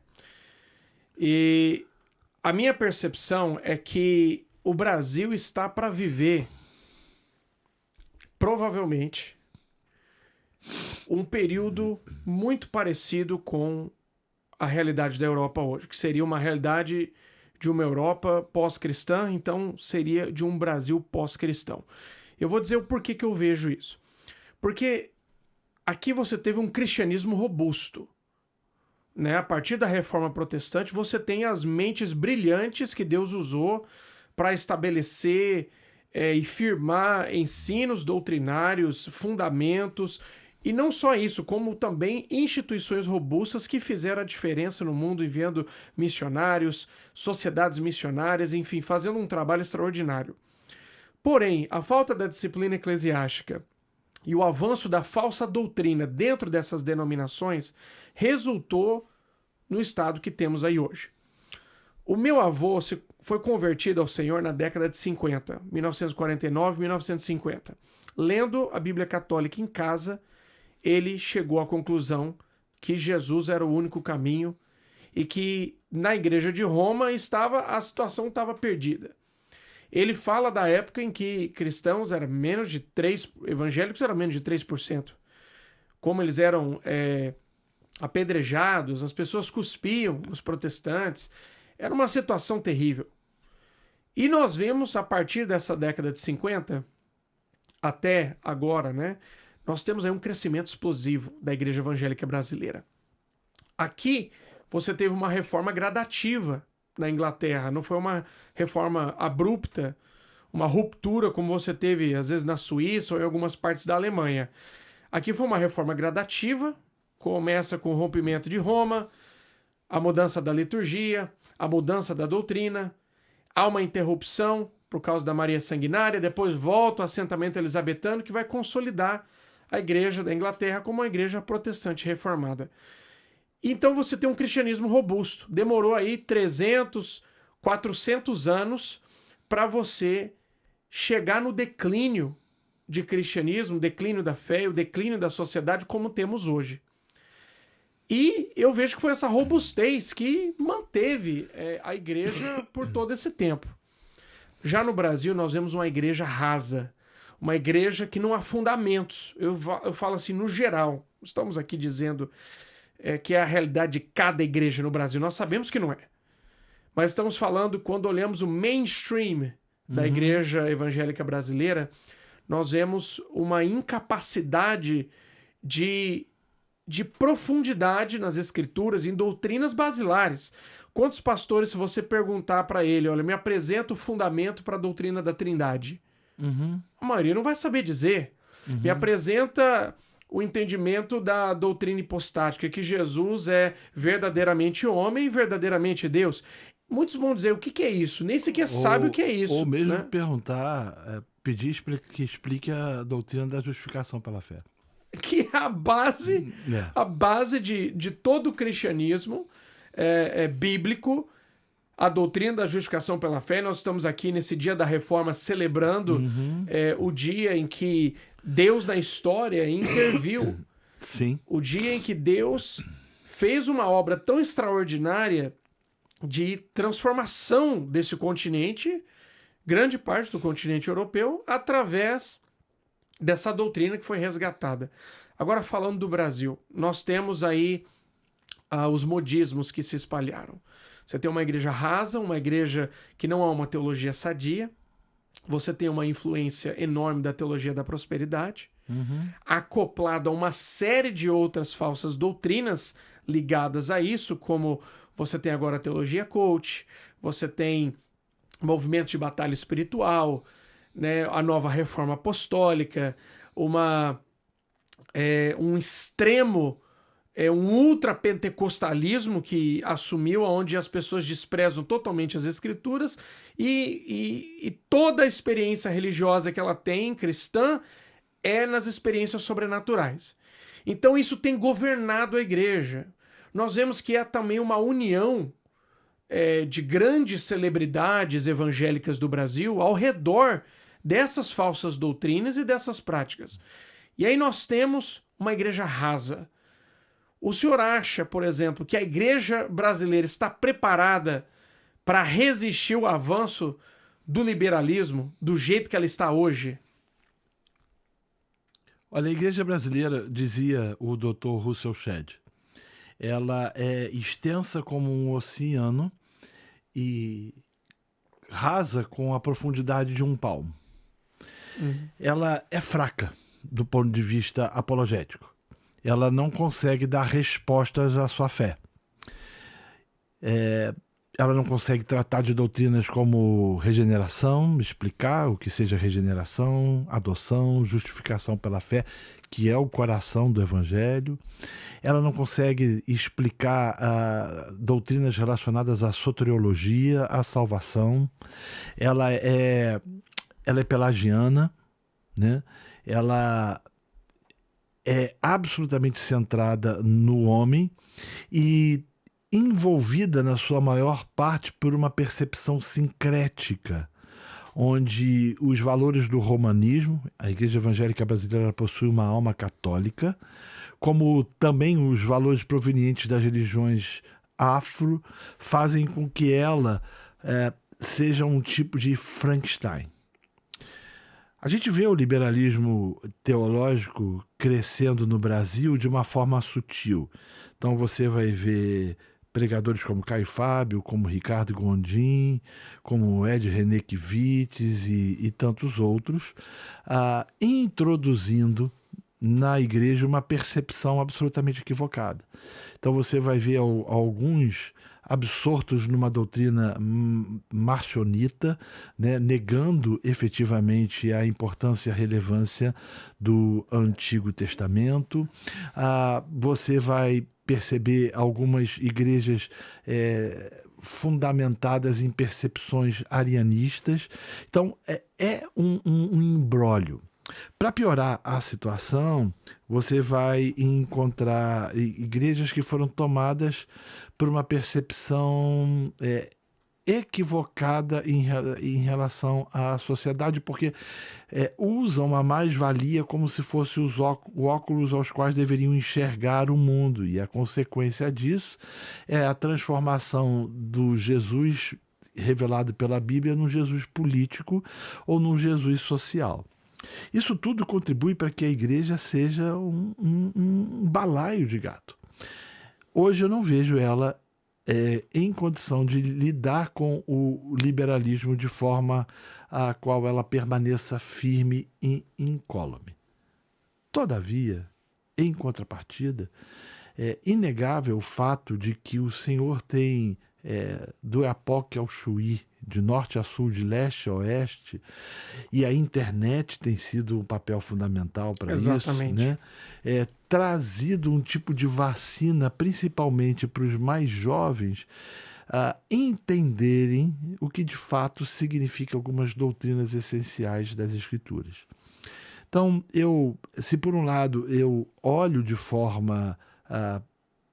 E a minha percepção é que o Brasil está para viver, provavelmente, um período muito parecido com a realidade da Europa hoje, que seria uma realidade de uma Europa pós-cristã, então seria de um Brasil pós-cristão. Eu vou dizer o porquê que eu vejo isso. Porque aqui você teve um cristianismo robusto, né? A partir da Reforma Protestante, você tem as mentes brilhantes que Deus usou para estabelecer e firmar ensinos doutrinários, fundamentos, e não só isso, como também instituições robustas que fizeram a diferença no mundo, enviando missionários, sociedades missionárias, enfim, fazendo um trabalho extraordinário. Porém, a falta da disciplina eclesiástica e o avanço da falsa doutrina dentro dessas denominações resultou no estado que temos aí hoje. O meu avô foi convertido ao Senhor na década de 50, 1949, 1950. Lendo a Bíblia Católica em casa, ele chegou à conclusão que Jesus era o único caminho e que na igreja de Roma a situação estava perdida. Ele fala da época em que cristãos eram menos de 3%, evangélicos eram menos de 3%. Como eles eram apedrejados, as pessoas cuspiam os protestantes. Era uma situação terrível. E nós vemos, a partir dessa década de 50 até agora, né? Nós temos aí um crescimento explosivo da igreja evangélica brasileira. Aqui, você teve uma reforma gradativa na Inglaterra. Não foi uma reforma abrupta, uma ruptura como você teve, às vezes, na Suíça ou em algumas partes da Alemanha. Aqui foi uma reforma gradativa, começa com o rompimento de Roma, a mudança da liturgia, a mudança da doutrina, há uma interrupção por causa da Maria Sanguinária, depois volta o assentamento elisabetano, que vai consolidar a igreja da Inglaterra como uma igreja protestante reformada. Então você tem um cristianismo robusto. Demorou aí 300, 400 anos para você chegar no declínio de cristianismo, declínio da fé, o declínio da sociedade como temos hoje. E eu vejo que foi essa robustez que manteve a igreja por todo esse tempo. Já no Brasil, nós vemos uma igreja rasa, uma igreja que não há fundamentos. Eu falo assim, no geral, estamos aqui dizendo que é a realidade de cada igreja no Brasil. Nós sabemos que não é. Mas estamos falando, quando olhamos o mainstream da igreja evangélica brasileira, nós vemos uma incapacidade de profundidade nas escrituras, em doutrinas basilares. Quantos pastores, se você perguntar para ele, olha, me apresenta o fundamento para a doutrina da Trindade? A maioria não vai saber dizer. Me apresenta o entendimento da doutrina hipostática, que Jesus é verdadeiramente homem e verdadeiramente Deus. Muitos vão dizer, o que é isso? Nem sequer sabe o que é isso. Ou mesmo né? perguntar, pedir que explique a doutrina da justificação pela fé. Que é a base de todo o cristianismo bíblico, a doutrina da justificação pela fé. Nós estamos aqui nesse dia da reforma celebrando o dia em que Deus na história interviu. Sim. O dia em que Deus fez uma obra tão extraordinária de transformação desse continente, grande parte do continente europeu, através dessa doutrina que foi resgatada. Agora, falando do Brasil, nós temos aí os modismos que se espalharam. Você tem uma igreja rasa, uma igreja que não há uma teologia sadia, você tem uma influência enorme da teologia da prosperidade, acoplado a uma série de outras falsas doutrinas ligadas a isso, como você tem agora a teologia coach, você tem movimento de batalha espiritual, né, a nova reforma apostólica, um extremo, um ultrapentecostalismo que assumiu, onde as pessoas desprezam totalmente as escrituras e toda a experiência religiosa que ela tem, cristã, é nas experiências sobrenaturais. Então isso tem governado a igreja. Nós vemos que é também uma união de grandes celebridades evangélicas do Brasil ao redor dessas falsas doutrinas e dessas práticas. E aí nós temos uma igreja rasa. O senhor acha, por exemplo, que a igreja brasileira está preparada para resistir ao avanço do liberalismo do jeito que ela está hoje? Olha, a igreja brasileira, dizia o Dr. Russell Shedd, ela é extensa como um oceano e rasa com a profundidade de um palmo. Ela é fraca do ponto de vista apologético. Ela não consegue dar respostas à sua fé. Ela não consegue tratar de doutrinas como regeneração, explicar o que seja regeneração, adoção, justificação pela fé, que é o coração do Evangelho. Ela não consegue explicar doutrinas relacionadas à soteriologia, à salvação. Ela é pelagiana, né? Ela é absolutamente centrada no homem e envolvida na sua maior parte por uma percepção sincrética, onde os valores do romanismo, a Igreja Evangélica Brasileira possui uma alma católica, como também os valores provenientes das religiões afro, fazem com que ela seja um tipo de Frankenstein. A gente vê o liberalismo teológico crescendo no Brasil de uma forma sutil. Então você vai ver pregadores como Caio Fábio, como Ricardo Gondim, como Ed Renekiewicz e tantos outros, introduzindo na igreja uma percepção absolutamente equivocada. Então você vai ver alguns absortos numa doutrina marcionita, né, negando efetivamente a importância e a relevância do Antigo Testamento. Você vai perceber algumas igrejas fundamentadas em percepções arianistas. Então, é um imbróglio. Para piorar a situação, você vai encontrar igrejas que foram tomadas por uma percepção equivocada em relação à sociedade, porque usam a mais-valia como se fossem os óculos aos quais deveriam enxergar o mundo, e a consequência disso é a transformação do Jesus revelado pela Bíblia num Jesus político ou num Jesus social. Isso tudo contribui para que a igreja seja um balaio de gato. Hoje eu não vejo ela em condição de lidar com o liberalismo de forma a qual ela permaneça firme e incólume. Todavia, em contrapartida, é inegável o fato de que o Senhor tem, do Iapoque ao Chuí, de norte a sul, de leste a oeste, e a internet tem sido um papel fundamental para isso, né? Trazido um tipo de vacina, principalmente para os mais jovens, entenderem o que de fato significa algumas doutrinas essenciais das Escrituras. Então, se por um lado eu olho de forma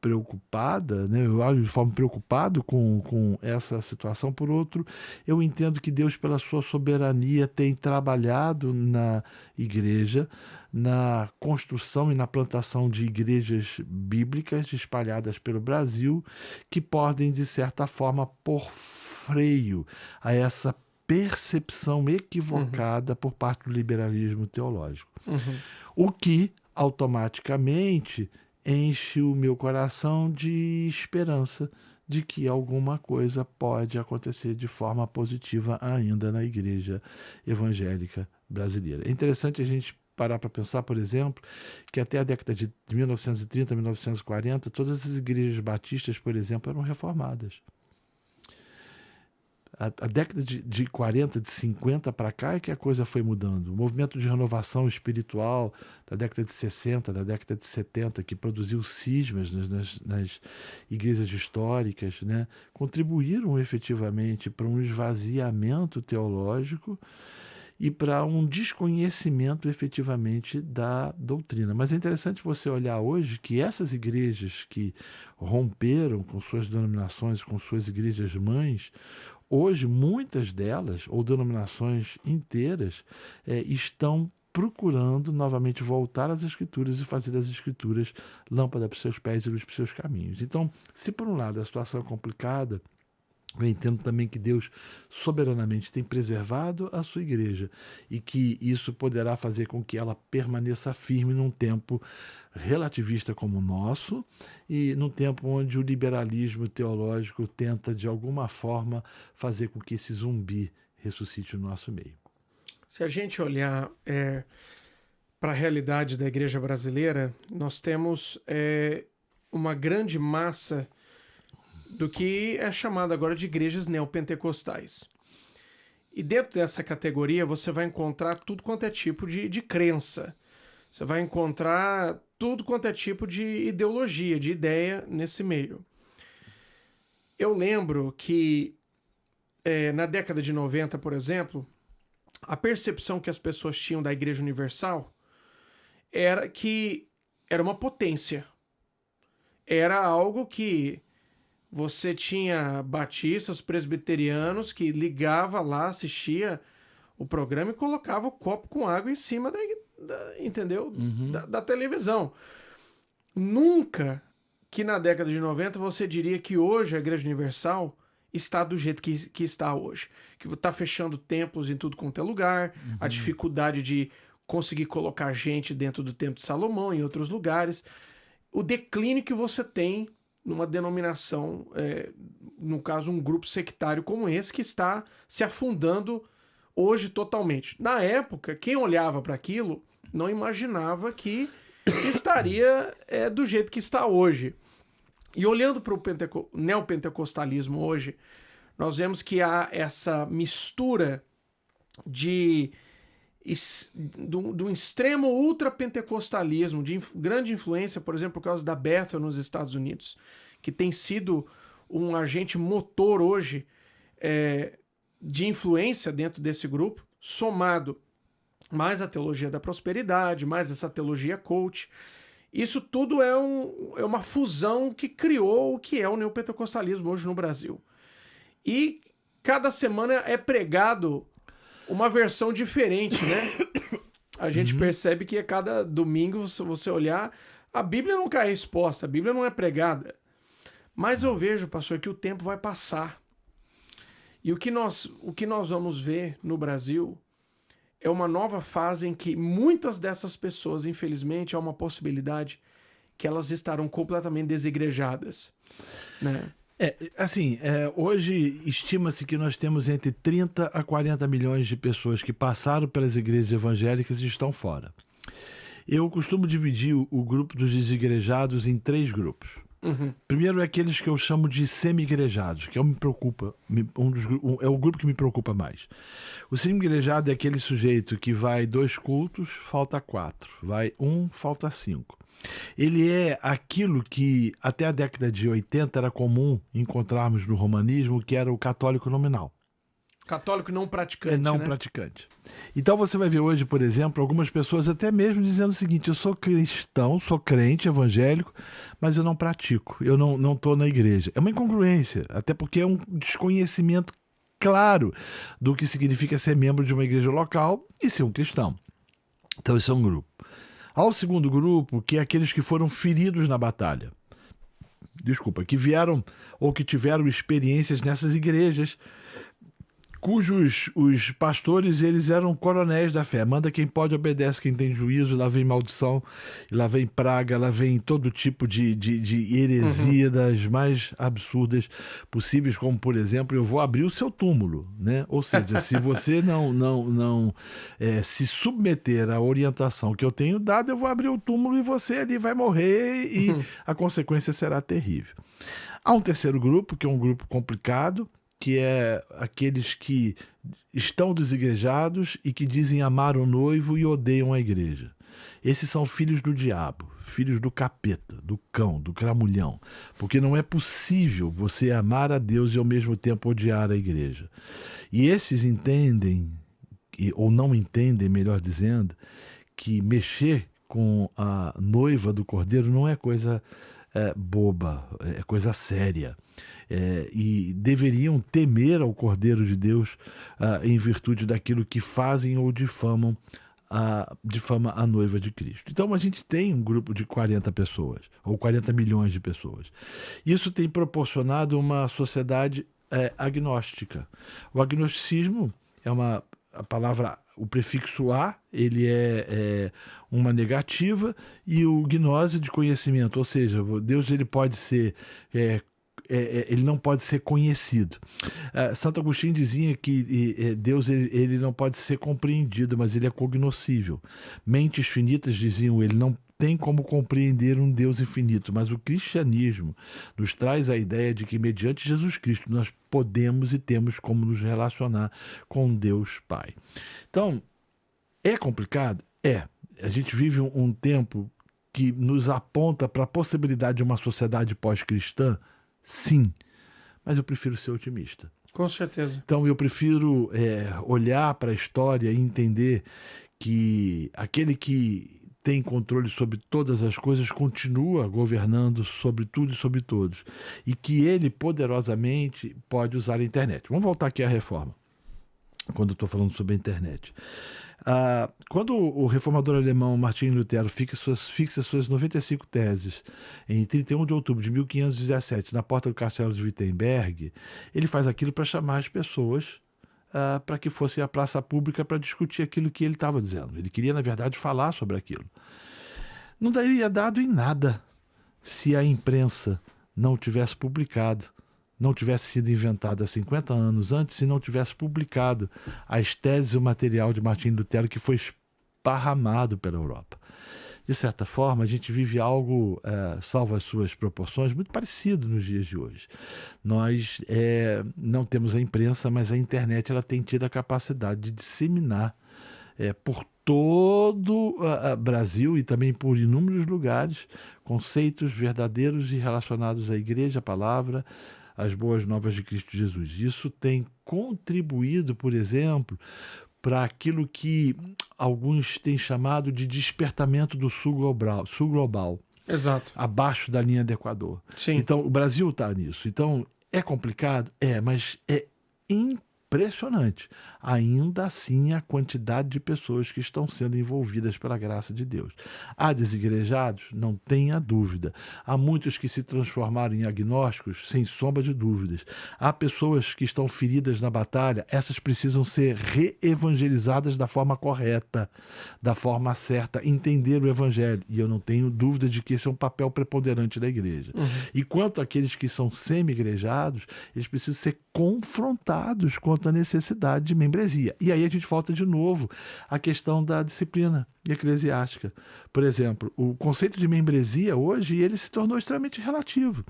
preocupada, né? Eu olho de forma preocupado com essa situação. Por outro, eu entendo que Deus, pela sua soberania, tem trabalhado na igreja, na construção e na plantação de igrejas bíblicas espalhadas pelo Brasil, que podem, de certa forma, pôr freio a essa percepção equivocada por parte do liberalismo teológico. O que, automaticamente, enche o meu coração de esperança de que alguma coisa pode acontecer de forma positiva ainda na igreja evangélica brasileira. É interessante a gente parar para pensar, por exemplo, que até a década de 1930, 1940, todas as igrejas batistas, por exemplo, eram reformadas. A década de 40, de 50 para cá é que a coisa foi mudando. O movimento de renovação espiritual da década de 60, da década de 70, que produziu cismas nas igrejas históricas, né, contribuíram efetivamente para um esvaziamento teológico e para um desconhecimento efetivamente da doutrina. Mas é interessante você olhar hoje que essas igrejas que romperam com suas denominações, com suas igrejas mães, hoje, muitas delas, ou denominações inteiras, estão procurando novamente voltar às Escrituras e fazer das Escrituras lâmpada para os seus pés e luz para os seus caminhos. Então, se por um lado a situação é complicada, eu entendo também que Deus soberanamente tem preservado a sua igreja e que isso poderá fazer com que ela permaneça firme num tempo relativista como o nosso e num tempo onde o liberalismo teológico tenta de alguma forma fazer com que esse zumbi ressuscite no nosso meio. Se a gente olhar para a realidade da igreja brasileira, nós temos uma grande massa do que é chamado agora de igrejas neopentecostais. E dentro dessa categoria você vai encontrar tudo quanto é tipo de crença. Você vai encontrar tudo quanto é tipo de ideologia, de ideia nesse meio. Eu lembro que na década de 90, por exemplo, a percepção que as pessoas tinham da Igreja Universal era que era uma potência. Era algo que você tinha batistas, presbiterianos que ligava lá, assistia o programa e colocava o copo com água em cima entendeu? Da televisão. Nunca que na década de 90 você diria que hoje a Igreja Universal está do jeito que está hoje. Que está fechando templos em tudo quanto é lugar, a dificuldade de conseguir colocar gente dentro do Templo de Salomão, em outros lugares. O declínio que você tem numa denominação, no caso um grupo sectário como esse, que está se afundando hoje totalmente. Na época, quem olhava para aquilo não imaginava que estaria do jeito que está hoje. E olhando para o neopentecostalismo hoje, nós vemos que há essa mistura do extremo ultrapentecostalismo, de grande influência, por exemplo, por causa da Bethel nos Estados Unidos, que tem sido um agente motor hoje de influência dentro desse grupo, somado mais a teologia da prosperidade, mais essa teologia coach. Isso tudo é uma fusão que criou o que é o neopentecostalismo hoje no Brasil. E cada semana é pregado uma versão diferente, né? A gente percebe que a cada domingo, se você olhar, a Bíblia não cai resposta, a Bíblia não é pregada. Mas eu vejo, pastor, que o tempo vai passar. E o que nós vamos ver no Brasil é uma nova fase em que muitas dessas pessoas, infelizmente, há uma possibilidade que elas estarão completamente desigrejadas, né? Hoje estima-se que nós temos entre 30 a 40 milhões de pessoas que passaram pelas igrejas evangélicas e estão fora. Eu costumo dividir o grupo dos desigrejados em 3 grupos. Primeiro é aqueles que eu chamo de semi-igrejados, que me preocupa, é o grupo que me preocupa mais. O semi-igrejado é aquele sujeito que vai 2 cultos, falta 4, vai 1, falta 5. Ele é aquilo que até a década de 80 era comum encontrarmos no romanismo, que era o católico nominal. Católico não praticante, não né? praticante. Então você vai ver hoje, por exemplo, algumas pessoas até mesmo dizendo o seguinte: eu sou cristão, sou crente evangélico, mas eu não pratico, eu não estou na igreja. É uma incongruência, até porque é um desconhecimento claro do que significa ser membro de uma igreja local e ser um cristão. Então esse é um grupo. Há o segundo grupo, que é aqueles que foram feridos na batalha. Que vieram ou que tiveram experiências nessas igrejas, cujos os pastores eles eram coronéis da fé. Manda quem pode, obedece quem tem juízo. Lá vem maldição, lá vem praga, lá vem todo tipo de heresia das mais absurdas possíveis, como por exemplo, eu vou abrir o seu túmulo, né? Ou seja, se você não se submeter à orientação que eu tenho dado, eu vou abrir o túmulo e você ali vai morrer e a consequência será terrível. Há um terceiro grupo, que é um grupo complicado, que é aqueles que estão desigrejados e que dizem amar o noivo e odeiam a igreja. Esses são filhos do diabo, filhos do capeta, do cão, do cramulhão, porque não é possível você amar a Deus e ao mesmo tempo odiar a igreja. E esses entendem, ou não entendem, melhor dizendo, que mexer com a noiva do Cordeiro não é coisa boba, é coisa séria. E deveriam temer ao Cordeiro de Deus em virtude daquilo que fazem ou difama a noiva de Cristo. Então a gente tem um grupo de 40 pessoas, ou 40 milhões de pessoas. Isso tem proporcionado uma sociedade agnóstica. O agnosticismo é a palavra, o prefixo a, ele é uma negativa, e o gnose de conhecimento, ou seja, Deus ele pode ser ele não pode ser conhecido. Santo Agostinho dizia que Deus ele não pode ser compreendido, mas ele é cognoscível. Mentes finitas, diziam, ele não tem como compreender um Deus infinito, mas o cristianismo nos traz a ideia de que mediante Jesus Cristo nós podemos e temos como nos relacionar com Deus Pai. Então, é complicado? A gente vive um tempo que nos aponta para a possibilidade de uma sociedade pós-cristã. Sim, mas eu prefiro ser otimista. Com certeza. Então eu prefiro olhar para a história e entender que aquele que tem controle sobre todas as coisas, continua governando sobre tudo e sobre todos. E que ele poderosamente pode usar a internet. Vamos voltar aqui à reforma, quando eu estou falando sobre a internet. Quando o reformador alemão Martinho Lutero fixa suas 95 teses em 31 de outubro de 1517 na porta do castelo de Wittenberg, ele faz aquilo para chamar as pessoas para que fossem à praça pública para discutir aquilo que ele estava dizendo. Ele queria, na verdade, falar sobre aquilo. Não daria dado em nada se a imprensa não tivesse publicado, não tivesse sido inventada há 50 anos antes e não tivesse publicado as teses e o material de Martinho Lutero que foi esparramado pela Europa. De certa forma, a gente vive algo, salvo as suas proporções, muito parecido nos dias de hoje. Nós não temos a imprensa, mas a internet ela tem tido a capacidade de disseminar por todo o Brasil e também por inúmeros lugares conceitos verdadeiros e relacionados à igreja, à palavra, as boas novas de Cristo Jesus. Isso tem contribuído, por exemplo, para aquilo que alguns têm chamado de despertamento do sul global, Exato. abaixo da linha do Equador. Sim. Então, o Brasil está nisso. Então, é complicado? Mas é impressionante. Ainda assim, a quantidade de pessoas que estão sendo envolvidas pela graça de Deus. Há desigrejados? Não tenha dúvida. Há muitos que se transformaram em agnósticos? Sem sombra de dúvidas. Há pessoas que estão feridas na batalha? Essas precisam ser reevangelizadas da forma correta, da forma certa, entender o evangelho. E eu não tenho dúvida de que esse é um papel preponderante da igreja. E quanto àqueles que são semi-igrejados, eles precisam ser confrontados quanto à necessidade de membresia. E aí a gente volta de novo à questão da disciplina eclesiástica. Por exemplo, o conceito de membresia hoje ele se tornou extremamente relativo.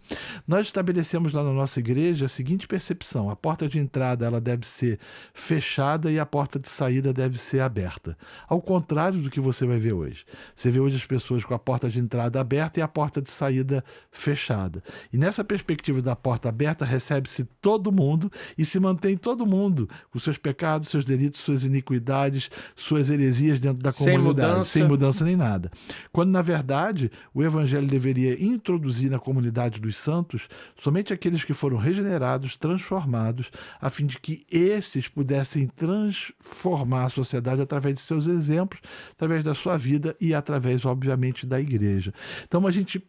Nós estabelecemos lá na nossa igreja a seguinte percepção: a porta de entrada ela deve ser fechada e a porta de saída deve ser aberta. Ao contrário do que você vai ver hoje. Você vê hoje as pessoas com a porta de entrada aberta e a porta de saída fechada. E nessa perspectiva da porta aberta recebe-se todo mundo e se mantém todo mundo com seus pecados, seus delitos, suas iniquidades, suas heresias dentro da comunidade, sem mudança nem nada. Quando, na verdade, o evangelho deveria introduzir na comunidade dos santos somente aqueles que foram regenerados, transformados, a fim de que esses pudessem transformar a sociedade através de seus exemplos, através da sua vida e através, obviamente, da igreja. Então, a gente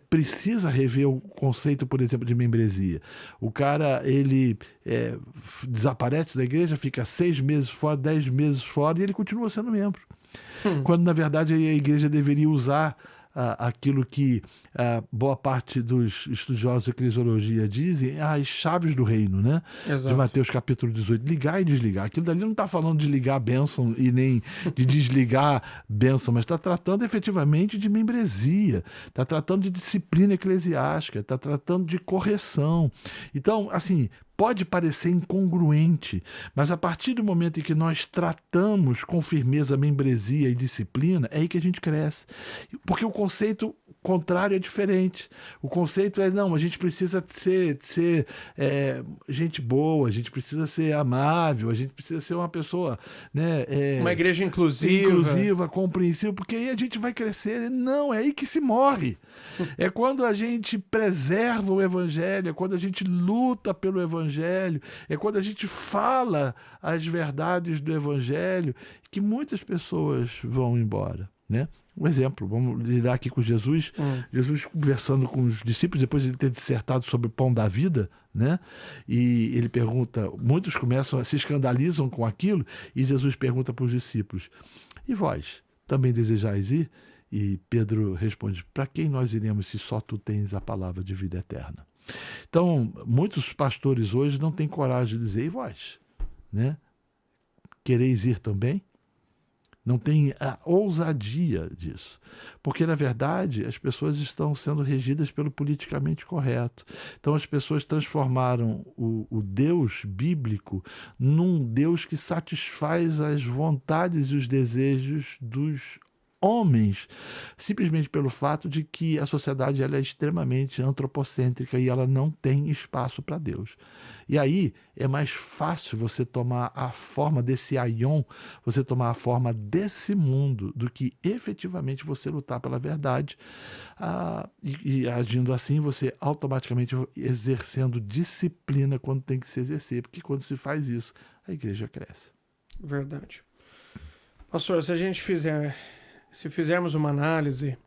precisa rever o conceito, por exemplo, de membresia. O cara, ele desaparece da igreja, fica 6 meses fora, 10 meses fora e ele continua sendo membro. Quando, na verdade, a igreja deveria usar aquilo que boa parte dos estudiosos de eclesiologia dizem, as chaves do reino, né? Exato. De Mateus capítulo 18, ligar e desligar. Aquilo dali não está falando de ligar a bênção e nem de desligar a bênção, mas está tratando efetivamente de membresia, está tratando de disciplina eclesiástica, está tratando de correção. Então, assim, pode parecer incongruente, mas a partir do momento em que nós tratamos com firmeza membresia e disciplina, é aí que a gente cresce. Porque o conceito contrário é diferente. O conceito é, não, a gente precisa ser gente boa, a gente precisa ser amável, a gente precisa ser uma pessoa, né, uma igreja inclusiva, compreensiva, porque aí a gente vai crescer. Não, é aí que se morre. É quando a gente preserva o evangelho, é quando a gente luta pelo evangelho, é quando a gente fala as verdades do evangelho que muitas pessoas vão embora, né? Um exemplo, vamos lidar aqui com Jesus. Jesus conversando com os discípulos, depois de ele ter dissertado sobre o pão da vida, né? E ele pergunta, muitos começam a se escandalizam com aquilo, e Jesus pergunta para os discípulos: e vós, também desejais ir? E Pedro responde: para quem nós iremos se só tu tens a palavra de vida eterna? Então, muitos pastores hoje não têm coragem de dizer: e vós, né? Quereis ir também? Não tem a ousadia disso. Porque, na verdade, as pessoas estão sendo regidas pelo politicamente correto. Então, as pessoas transformaram o Deus bíblico num Deus que satisfaz as vontades e os desejos dos homens, simplesmente pelo fato de que a sociedade ela é extremamente antropocêntrica e ela não tem espaço para Deus. E aí é mais fácil você tomar a forma desse aion, você tomar a forma desse mundo, do que efetivamente você lutar pela verdade. E agindo assim, você automaticamente exercendo disciplina quando tem que se exercer, porque quando se faz isso, a igreja cresce. Verdade. Pastor, se fizermos uma análise,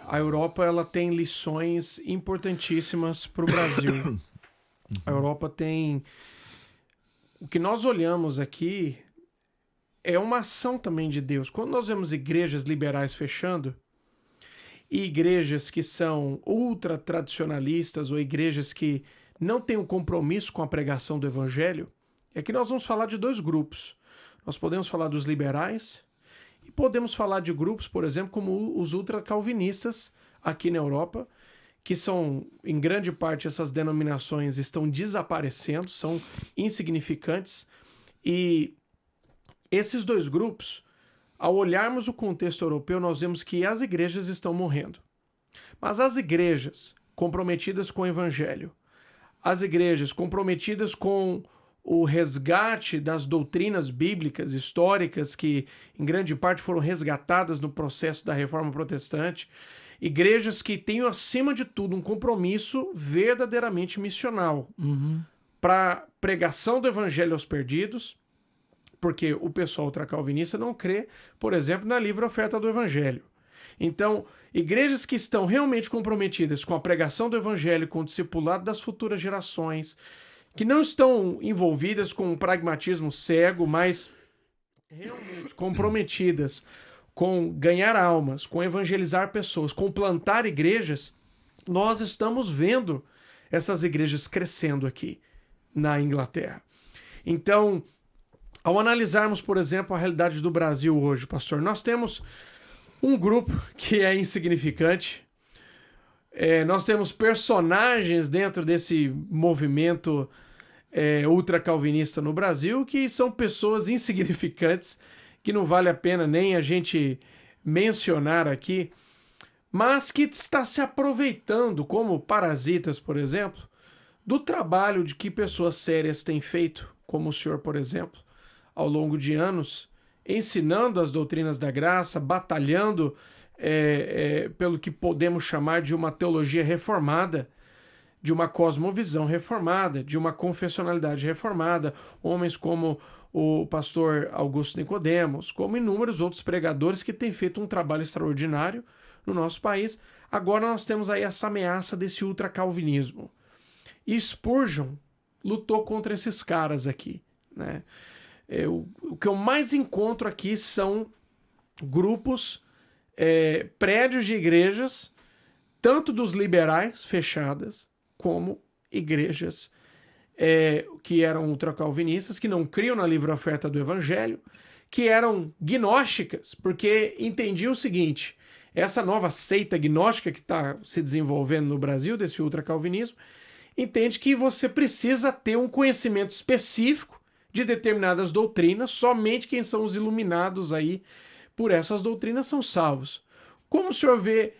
a Europa ela tem lições importantíssimas para o Brasil. A Europa tem... O que nós olhamos aqui é uma ação também de Deus. Quando nós vemos igrejas liberais fechando, e igrejas que são ultra-tradicionalistas, ou igrejas que não têm um compromisso com a pregação do evangelho, é que nós vamos falar de dois grupos. Nós podemos falar dos liberais e podemos falar de grupos, por exemplo, como os ultra-calvinistas aqui na Europa, que são, em grande parte, essas denominações estão desaparecendo, são insignificantes. E esses dois grupos, ao olharmos o contexto europeu, nós vemos que as igrejas estão morrendo. Mas as igrejas comprometidas com o evangelho, as igrejas comprometidas com o resgate das doutrinas bíblicas históricas que, em grande parte, foram resgatadas no processo da Reforma Protestante, igrejas que têm, acima de tudo, um compromisso verdadeiramente missional para pregação do evangelho aos perdidos, porque o pessoal ultracalvinista não crê, por exemplo, na livre oferta do evangelho. Então, igrejas que estão realmente comprometidas com a pregação do evangelho, com o discipulado das futuras gerações, que não estão envolvidas com um pragmatismo cego, mas realmente comprometidas com ganhar almas, com evangelizar pessoas, com plantar igrejas, nós estamos vendo essas igrejas crescendo aqui na Inglaterra. Então, ao analisarmos, por exemplo, a realidade do Brasil hoje, pastor, nós temos um grupo que é insignificante, nós temos personagens dentro desse movimento ultracalvinista no Brasil que são pessoas insignificantes, que não vale a pena nem a gente mencionar aqui, mas que está se aproveitando, como parasitas, por exemplo, do trabalho de que pessoas sérias têm feito, como o senhor, por exemplo, ao longo de anos, ensinando as doutrinas da graça, batalhando pelo que podemos chamar de uma teologia reformada, de uma cosmovisão reformada, de uma confessionalidade reformada, homens como o pastor Augusto Nicodemos, como inúmeros outros pregadores que têm feito um trabalho extraordinário no nosso país. Agora nós temos aí essa ameaça desse ultracalvinismo. E Spurgeon lutou contra esses caras aqui, né? O que eu mais encontro aqui são grupos, prédios de igrejas, tanto dos liberais fechadas, como igrejas que eram ultracalvinistas, que não criam na livre oferta do evangelho, que eram gnósticas, porque entendiam o seguinte: essa nova seita gnóstica que está se desenvolvendo no Brasil, desse ultracalvinismo, entende que você precisa ter um conhecimento específico de determinadas doutrinas, somente quem são os iluminados aí por essas doutrinas são salvos. Como o senhor vê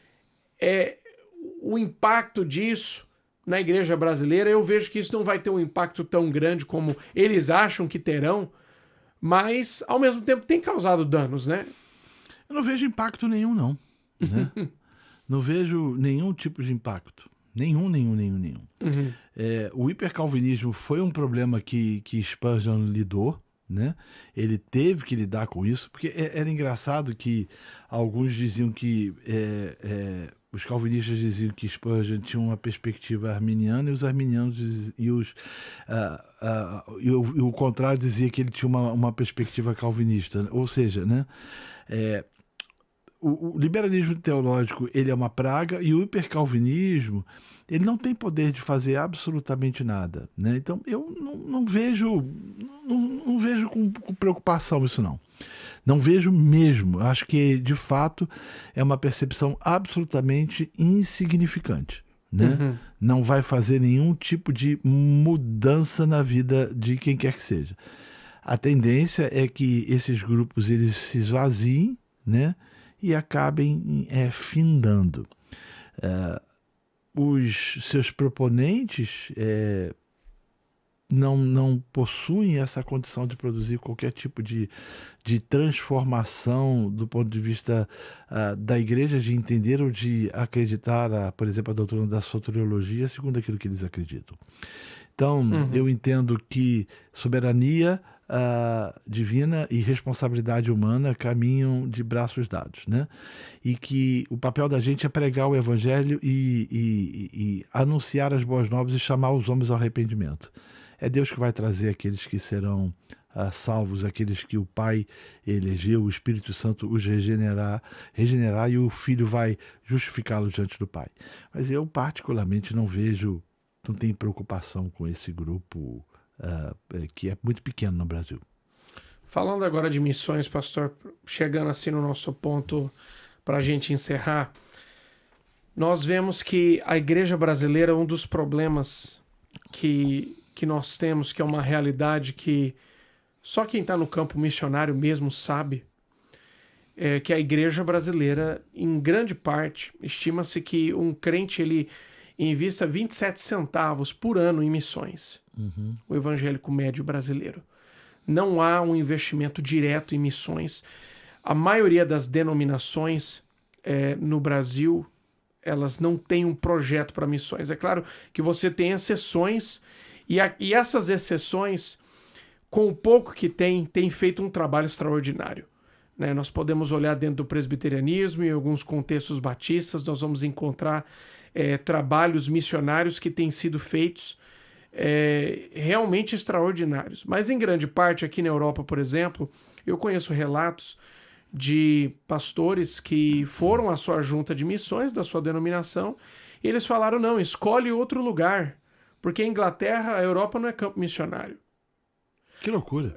o impacto disso na igreja brasileira? Eu vejo que isso não vai ter um impacto tão grande como eles acham que terão, mas ao mesmo tempo tem causado danos, né? Eu não vejo impacto nenhum, não. Né? Não vejo nenhum tipo de impacto. Nenhum. Uhum. O hipercalvinismo foi um problema que Spurgeon lidou, né? Ele teve que lidar com isso, porque era engraçado que alguns diziam que os calvinistas diziam que Spurgeon tinha uma perspectiva arminiana, e os arminianos e o contrário dizia que ele tinha uma perspectiva calvinista. Ou seja, né? O liberalismo teológico ele é uma praga, e o hipercalvinismo ele não tem poder de fazer absolutamente nada, né? Então eu não vejo com preocupação isso não vejo mesmo. Acho que de fato é uma percepção absolutamente insignificante, né? Uhum. Não vai fazer nenhum tipo de mudança na vida de quem quer que seja. A tendência é que esses grupos eles se esvaziem, né, e acabem findando. Os seus proponentes não possuem essa condição de produzir qualquer tipo de transformação do ponto de vista da igreja, de entender ou de acreditar, por exemplo, a doutrina da soteriologia segundo aquilo que eles acreditam. Então, eu entendo que soberania divina e responsabilidade humana caminham de braços dados, né? E que o papel da gente é pregar o evangelho e anunciar as boas novas e chamar os homens ao arrependimento. É Deus que vai trazer aqueles que serão salvos, aqueles que o Pai elegeu, o Espírito Santo os regenerar e o Filho vai justificá-los diante do Pai. Mas eu particularmente não tenho preocupação com esse grupo que é muito pequeno no Brasil. Falando agora de missões, pastor, chegando assim no nosso ponto para a gente encerrar, nós vemos que a igreja brasileira, um dos problemas que nós temos, que é uma realidade que só quem está no campo missionário mesmo sabe, é que a igreja brasileira, em grande parte, estima-se que um crente ele invista 27 centavos por ano em missões. O evangélico médio brasileiro. Não há um investimento direto em missões. A maioria das denominações no Brasil, elas não têm um projeto para missões. É claro que você tem exceções, e essas exceções, com o pouco que tem feito um trabalho extraordinário. Né? Nós podemos olhar dentro do presbiterianismo e em alguns contextos batistas, nós vamos encontrar trabalhos missionários que têm sido feitos realmente extraordinários. Mas em grande parte, aqui na Europa, por exemplo, eu conheço relatos de pastores que foram à sua junta de missões da sua denominação e eles falaram, não, escolhe outro lugar, porque a Inglaterra, a Europa não é campo missionário. Que loucura.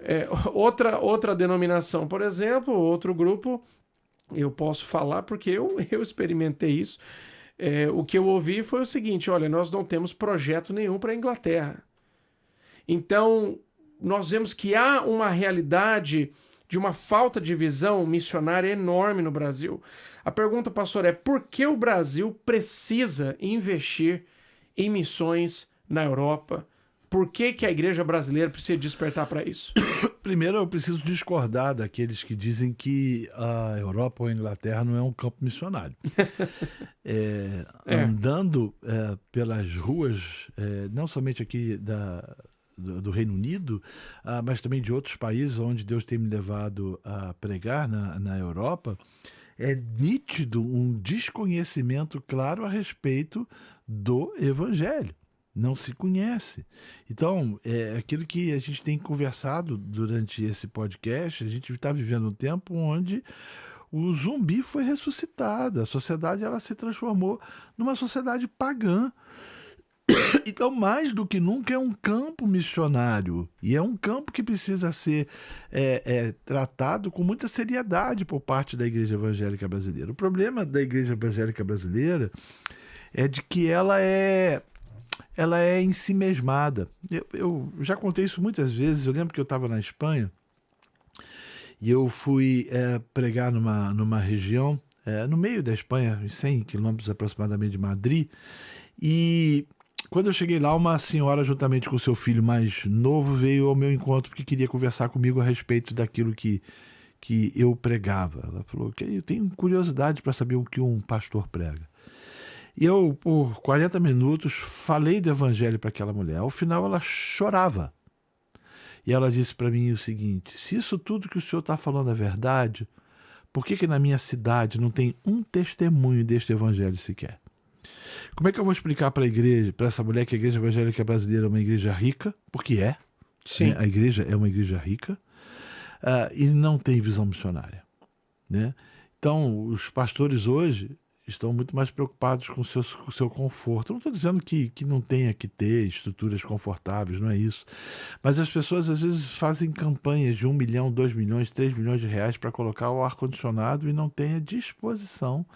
Outra denominação, por exemplo, outro grupo, eu posso falar porque eu experimentei isso. O que eu ouvi foi o seguinte, olha, nós não temos projeto nenhum para a Inglaterra. Então, nós vemos que há uma realidade de uma falta de visão missionária enorme no Brasil. A pergunta, pastor, é por que o Brasil precisa investir em missões na Europa? Por que a igreja brasileira precisa despertar para isso? Primeiro, eu preciso discordar daqueles que dizem que a Europa ou a Inglaterra não é um campo missionário. Andando pelas ruas, não somente aqui do Reino Unido, mas também de outros países onde Deus tem me levado a pregar na Europa, é nítido um desconhecimento claro a respeito do Evangelho. Não se conhece. Então, aquilo que a gente tem conversado durante esse podcast, a gente está vivendo um tempo onde o zumbi foi ressuscitado, a sociedade ela se transformou numa sociedade pagã. Então, mais do que nunca, é um campo missionário. E é um campo que precisa ser tratado com muita seriedade por parte da Igreja Evangélica Brasileira. O problema da Igreja Evangélica Brasileira é de que ela é ensimesmada. Eu já contei isso muitas vezes. Eu lembro que eu estava na Espanha e eu fui pregar numa região, no meio da Espanha, uns 100 quilômetros aproximadamente de Madrid. E quando eu cheguei lá, uma senhora, juntamente com seu filho mais novo, veio ao meu encontro porque queria conversar comigo a respeito daquilo que eu pregava. Ela falou que eu tenho curiosidade para saber o que um pastor prega. E eu, por 40 minutos, falei do evangelho para aquela mulher. Ao final, ela chorava. E ela disse para mim o seguinte: se isso tudo que o senhor está falando é verdade, por que na minha cidade não tem um testemunho deste evangelho sequer? Como é que eu vou explicar para a igreja, para essa mulher, que a igreja evangélica brasileira é uma igreja rica? Porque Sim. Né? A igreja é uma igreja rica e não tem visão missionária. Né? Então, os pastores hoje estão muito mais preocupados com o seu conforto. Eu não estou dizendo que não tenha que ter estruturas confortáveis, não é isso. Mas as pessoas às vezes fazem campanhas de 1 milhão, 2 milhões, 3 milhões de reais para colocar o ar-condicionado e não tem a disposição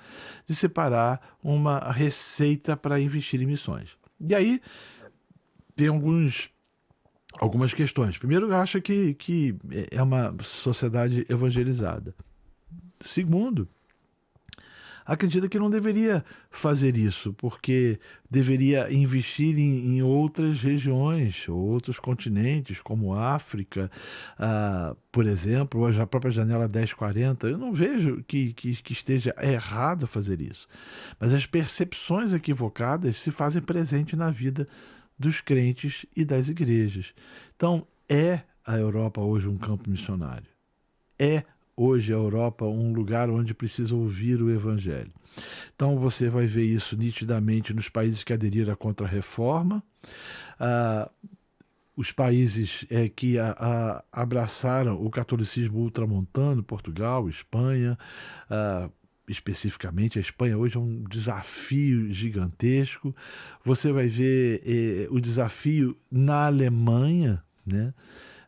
de separar uma receita para investir em missões. E aí tem alguns algumas questões. Primeiro, acha que é uma sociedade evangelizada. Segundo, acredita que não deveria fazer isso, porque deveria investir em outras regiões, ou outros continentes, como África, por exemplo, ou a própria Janela 1040. Eu não vejo que esteja errado fazer isso. Mas as percepções equivocadas se fazem presente na vida dos crentes e das igrejas. Então, é a Europa hoje um campo missionário. É hoje a Europa um lugar onde precisa ouvir o Evangelho. Então você vai ver isso nitidamente nos países que aderiram à Contra-Reforma, os países que abraçaram o catolicismo ultramontano, Portugal, Espanha, especificamente a Espanha hoje é um desafio gigantesco. Você vai ver o desafio na Alemanha, né?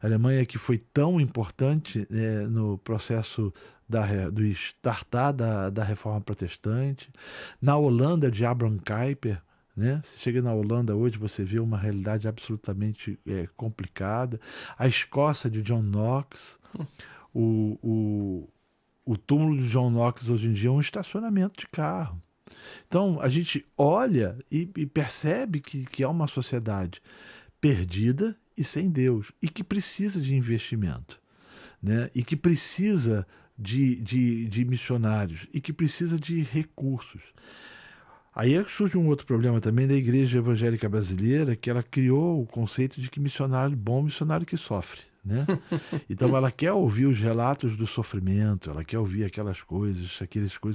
A Alemanha que foi tão importante no processo do startar da Reforma Protestante. Na Holanda, de Abraham Kuyper, né? Você chega na Holanda hoje, você vê uma realidade absolutamente complicada. A Escócia, de John Knox. O túmulo de John Knox hoje em dia é um estacionamento de carro. Então, a gente olha e percebe que é uma sociedade perdida e sem Deus, e que precisa de investimento, né? E que precisa de missionários, e que precisa de recursos. Aí surge um outro problema também da Igreja Evangélica Brasileira, que ela criou o conceito de que missionário bom é missionário que sofre, né? Então ela quer ouvir os relatos do sofrimento, ela quer ouvir aquelas coisas.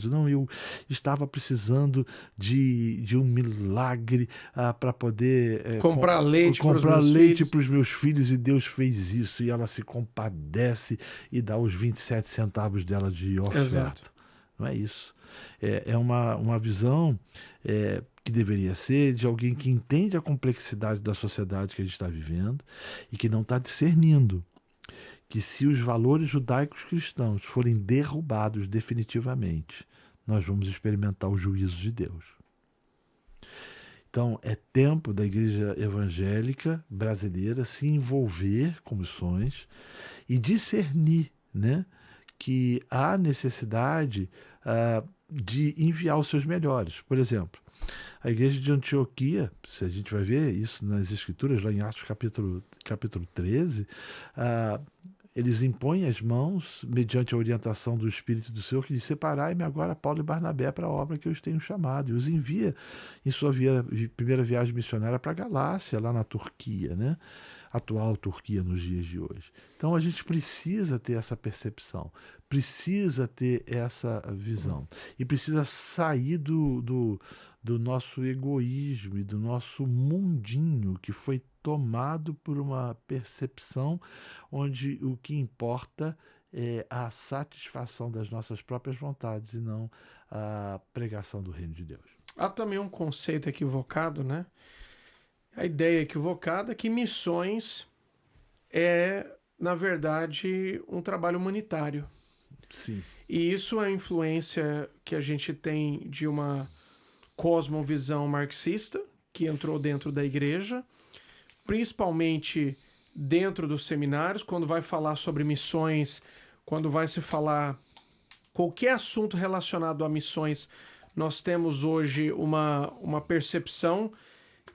Não, eu estava precisando de um milagre para poder comprar leite para os meus filhos, e Deus fez isso, e ela se compadece e dá os 27 centavos dela de oferta. Exato. Não é isso. É uma visão que deveria ser de alguém que entende a complexidade da sociedade que a gente está vivendo e que não está discernindo que, se os valores judaicos cristãos forem derrubados definitivamente, nós vamos experimentar o juízo de Deus. Então, é tempo da Igreja Evangélica Brasileira se envolver com missões e discernir, né, que há necessidade de enviar os seus melhores. Por exemplo, a igreja de Antioquia, se a gente vai ver isso nas Escrituras, lá em Atos capítulo 13, eles impõem as mãos, mediante a orientação do Espírito do Senhor, que diz: separai-me agora Paulo e Barnabé para a obra que eu os tenho chamado. E os envia em sua primeira viagem missionária para a Galácia, lá na Turquia, né? Atual Turquia nos dias de hoje. Então a gente precisa ter essa percepção, precisa ter essa visão, e precisa sair do nosso egoísmo e do nosso mundinho, que foi tomado por uma percepção onde o que importa é a satisfação das nossas próprias vontades e não a pregação do reino de Deus. Há também um conceito equivocado, né? A ideia equivocada é que missões é, na verdade, um trabalho humanitário. Sim. E isso é a influência que a gente tem de uma cosmovisão marxista que entrou dentro da igreja, principalmente dentro dos seminários, quando vai falar sobre missões, quando vai se falar qualquer assunto relacionado a missões, nós temos hoje uma percepção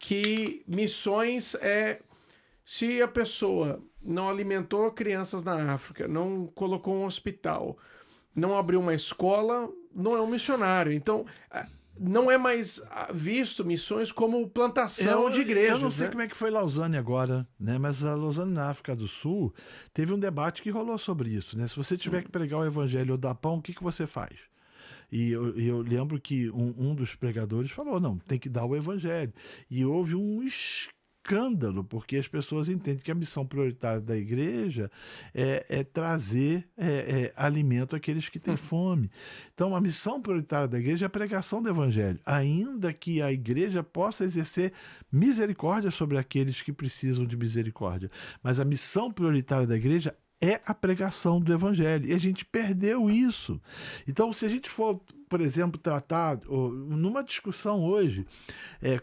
que missões é se a pessoa não alimentou crianças na África, não colocou um hospital, não abriu uma escola, não é um missionário. Então, não é mais visto missões como plantação de igrejas. Eu não sei como é que foi Lausanne agora, né? Mas a Lausanne, na África do Sul, teve um debate que rolou sobre isso, né? Se você tiver que pregar o evangelho ou dar pão, o que você faz? E eu lembro que um dos pregadores falou: não, tem que dar o evangelho. E houve um escândalo, porque as pessoas entendem que a missão prioritária da igreja é trazer alimento àqueles que têm fome. Então, a missão prioritária da igreja é a pregação do evangelho, ainda que a igreja possa exercer misericórdia sobre aqueles que precisam de misericórdia. Mas a missão prioritária da igreja é a pregação do evangelho. E a gente perdeu isso. Então, se a gente for por exemplo, tratar, numa discussão hoje,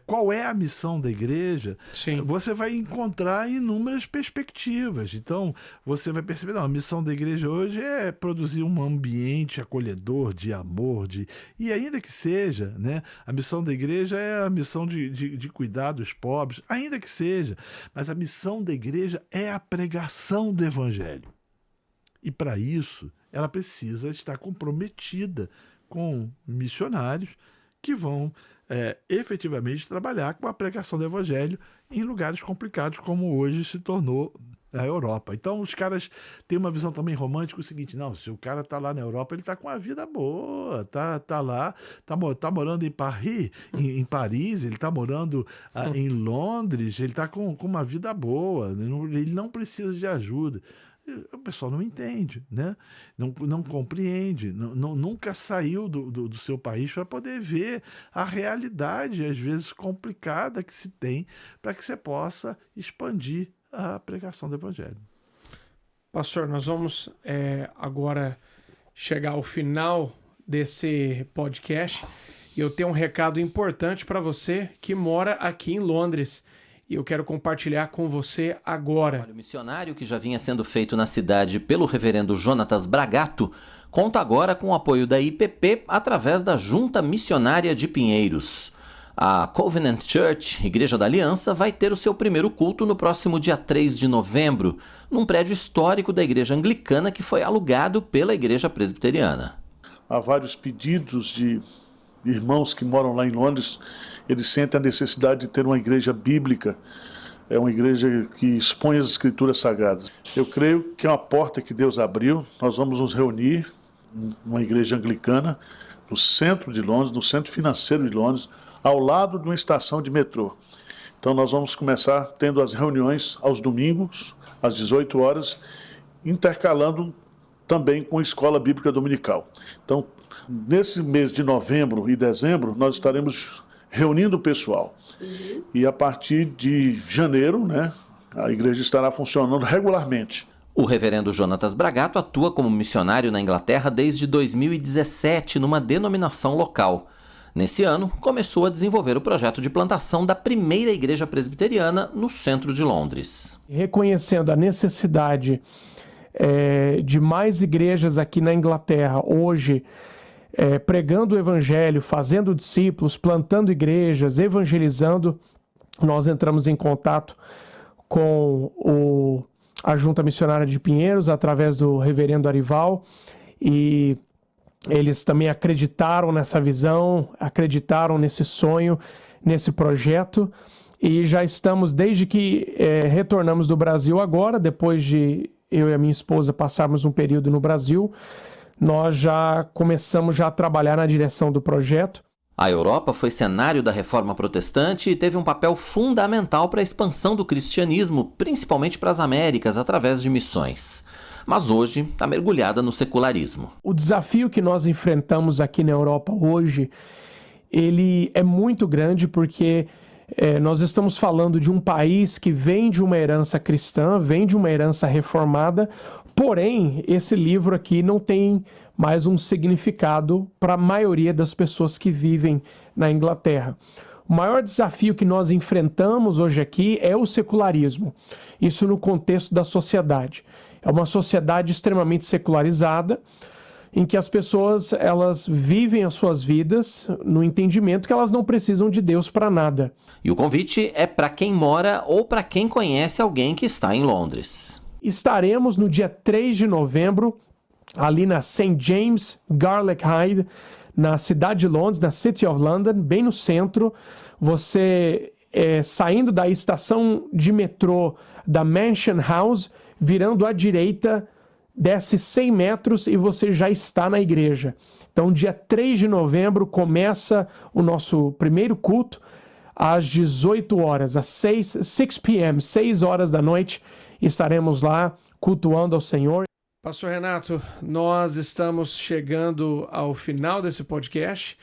qual é a missão da igreja, Sim. você vai encontrar inúmeras perspectivas. Então, você vai perceber, não, a missão da igreja hoje é produzir um ambiente acolhedor, de amor, e ainda que seja, né, a missão da igreja é a missão de cuidar dos pobres, ainda que seja, mas a missão da igreja é a pregação do evangelho. E para isso, ela precisa estar comprometida com missionários que vão efetivamente trabalhar com a pregação do evangelho em lugares complicados, como hoje se tornou a Europa. Então os caras têm uma visão também romântica, o seguinte, não, se o cara está lá na Europa, ele está com uma vida boa, tá lá, tá morando em Paris, em Paris, ele está morando em Londres, ele está com uma vida boa, ele não precisa de ajuda. O pessoal não entende, né? Não compreende, nunca saiu do seu país para poder ver a realidade, às vezes complicada, que se tem para que você possa expandir a pregação do Evangelho. Pastor, nós vamos agora chegar ao final desse podcast e eu tenho um recado importante para você que mora aqui em Londres. E eu quero compartilhar com você agora. Olha, o missionário que já vinha sendo feito na cidade pelo reverendo Jonatas Bragato conta agora com o apoio da IPP através da Junta Missionária de Pinheiros. A Covenant Church, Igreja da Aliança, vai ter o seu primeiro culto no próximo dia 3 de novembro, num prédio histórico da Igreja Anglicana que foi alugado pela Igreja Presbiteriana. Há vários pedidos de irmãos que moram lá em Londres. Eles sentem a necessidade de ter uma igreja bíblica, uma igreja que expõe as escrituras sagradas. Eu creio que é uma porta que Deus abriu. Nós vamos nos reunir numa igreja anglicana, no centro de Londres, no centro financeiro de Londres, ao lado de uma estação de metrô. Então nós vamos começar tendo as reuniões aos domingos, às 18 horas, intercalando também com a escola bíblica dominical. Então, nesse mês de novembro e dezembro, nós estaremos reunindo o pessoal. E a partir de janeiro, né, a igreja estará funcionando regularmente. O reverendo Jonatas Bragato atua como missionário na Inglaterra desde 2017, numa denominação local. Nesse ano, começou a desenvolver o projeto de plantação da primeira igreja presbiteriana no centro de Londres. Reconhecendo a necessidade de mais igrejas aqui na Inglaterra hoje, pregando o evangelho, fazendo discípulos, plantando igrejas, evangelizando, nós entramos em contato com a Junta Missionária de Pinheiros, através do reverendo Arival, e eles também acreditaram nessa visão, acreditaram nesse sonho, nesse projeto, e já estamos, desde que retornamos do Brasil agora, depois de eu e a minha esposa passarmos um período no Brasil, nós já começamos a trabalhar na direção do projeto. A Europa foi cenário da Reforma Protestante e teve um papel fundamental para a expansão do cristianismo, principalmente para as Américas, através de missões. Mas hoje está mergulhada no secularismo. O desafio que nós enfrentamos aqui na Europa hoje, ele é muito grande porque nós estamos falando de um país que vem de uma herança cristã, vem de uma herança reformada, porém, esse livro aqui não tem mais um significado para a maioria das pessoas que vivem na Inglaterra. O maior desafio que nós enfrentamos hoje aqui é o secularismo, isso no contexto da sociedade. É uma sociedade extremamente secularizada, em que as pessoas elas vivem as suas vidas no entendimento que elas não precisam de Deus para nada. E o convite é para quem mora ou para quem conhece alguém que está em Londres. Estaremos no dia 3 de novembro, ali na St. James Garlic Hyde, na cidade de Londres, na City of London, bem no centro. Você saindo da estação de metrô da Mansion House, virando à direita, desce 100 metros e você já está na igreja. Então, dia 3 de novembro, começa o nosso primeiro culto, às 18 horas, às 6 p.m., 6 horas da noite, estaremos lá cultuando ao Senhor. Pastor Renato, nós estamos chegando ao final desse podcast.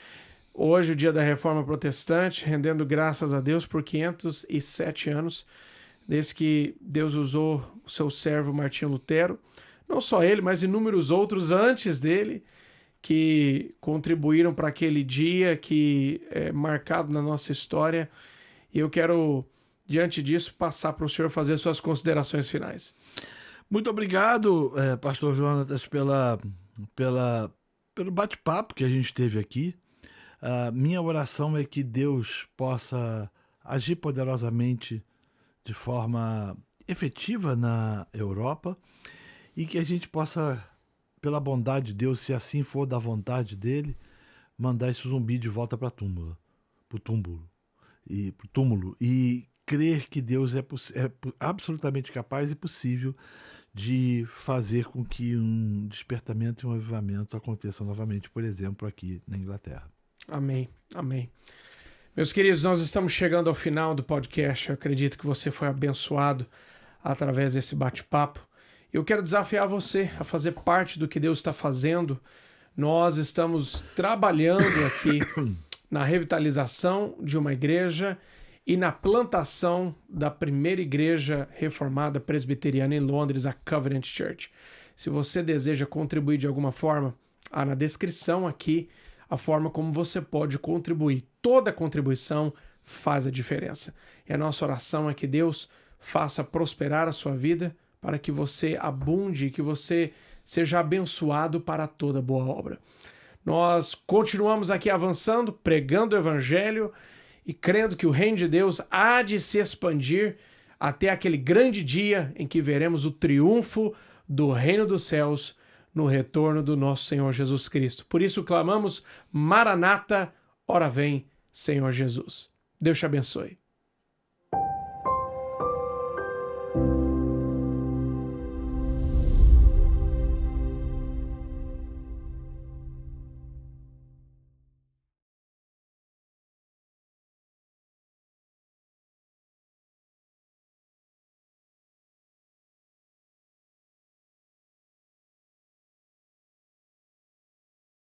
Hoje, o dia da Reforma Protestante, rendendo graças a Deus por 507 anos, desde que Deus usou o seu servo Martinho Lutero. Não só ele, mas inúmeros outros antes dele, que contribuíram para aquele dia que é marcado na nossa história. E eu quero, diante disso, passar para o senhor fazer suas considerações finais. Muito obrigado, pastor Jonatas, pelo bate-papo que a gente teve aqui. Minha oração é que Deus possa agir poderosamente de forma efetiva na Europa e que a gente possa, pela bondade de Deus, se assim for da vontade dele, mandar esse zumbi de volta para o túmulo e crer que Deus é absolutamente capaz e possível de fazer com que um despertamento e um avivamento aconteçam novamente, por exemplo, aqui na Inglaterra. Amém, amém. Meus queridos, nós estamos chegando ao final do podcast. Eu acredito que você foi abençoado através desse bate-papo. Eu quero desafiar você a fazer parte do que Deus está fazendo. Nós estamos trabalhando aqui na revitalização de uma igreja e na plantação da primeira igreja reformada presbiteriana em Londres, a Covenant Church. Se você deseja contribuir de alguma forma, há na descrição aqui a forma como você pode contribuir. Toda contribuição faz a diferença. E a nossa oração é que Deus faça prosperar a sua vida para que você abunde e que você seja abençoado para toda boa obra. Nós continuamos aqui avançando, pregando o Evangelho e crendo que o reino de Deus há de se expandir até aquele grande dia em que veremos o triunfo do reino dos céus no retorno do nosso Senhor Jesus Cristo. Por isso clamamos, Maranata, ora vem, Senhor Jesus. Deus te abençoe.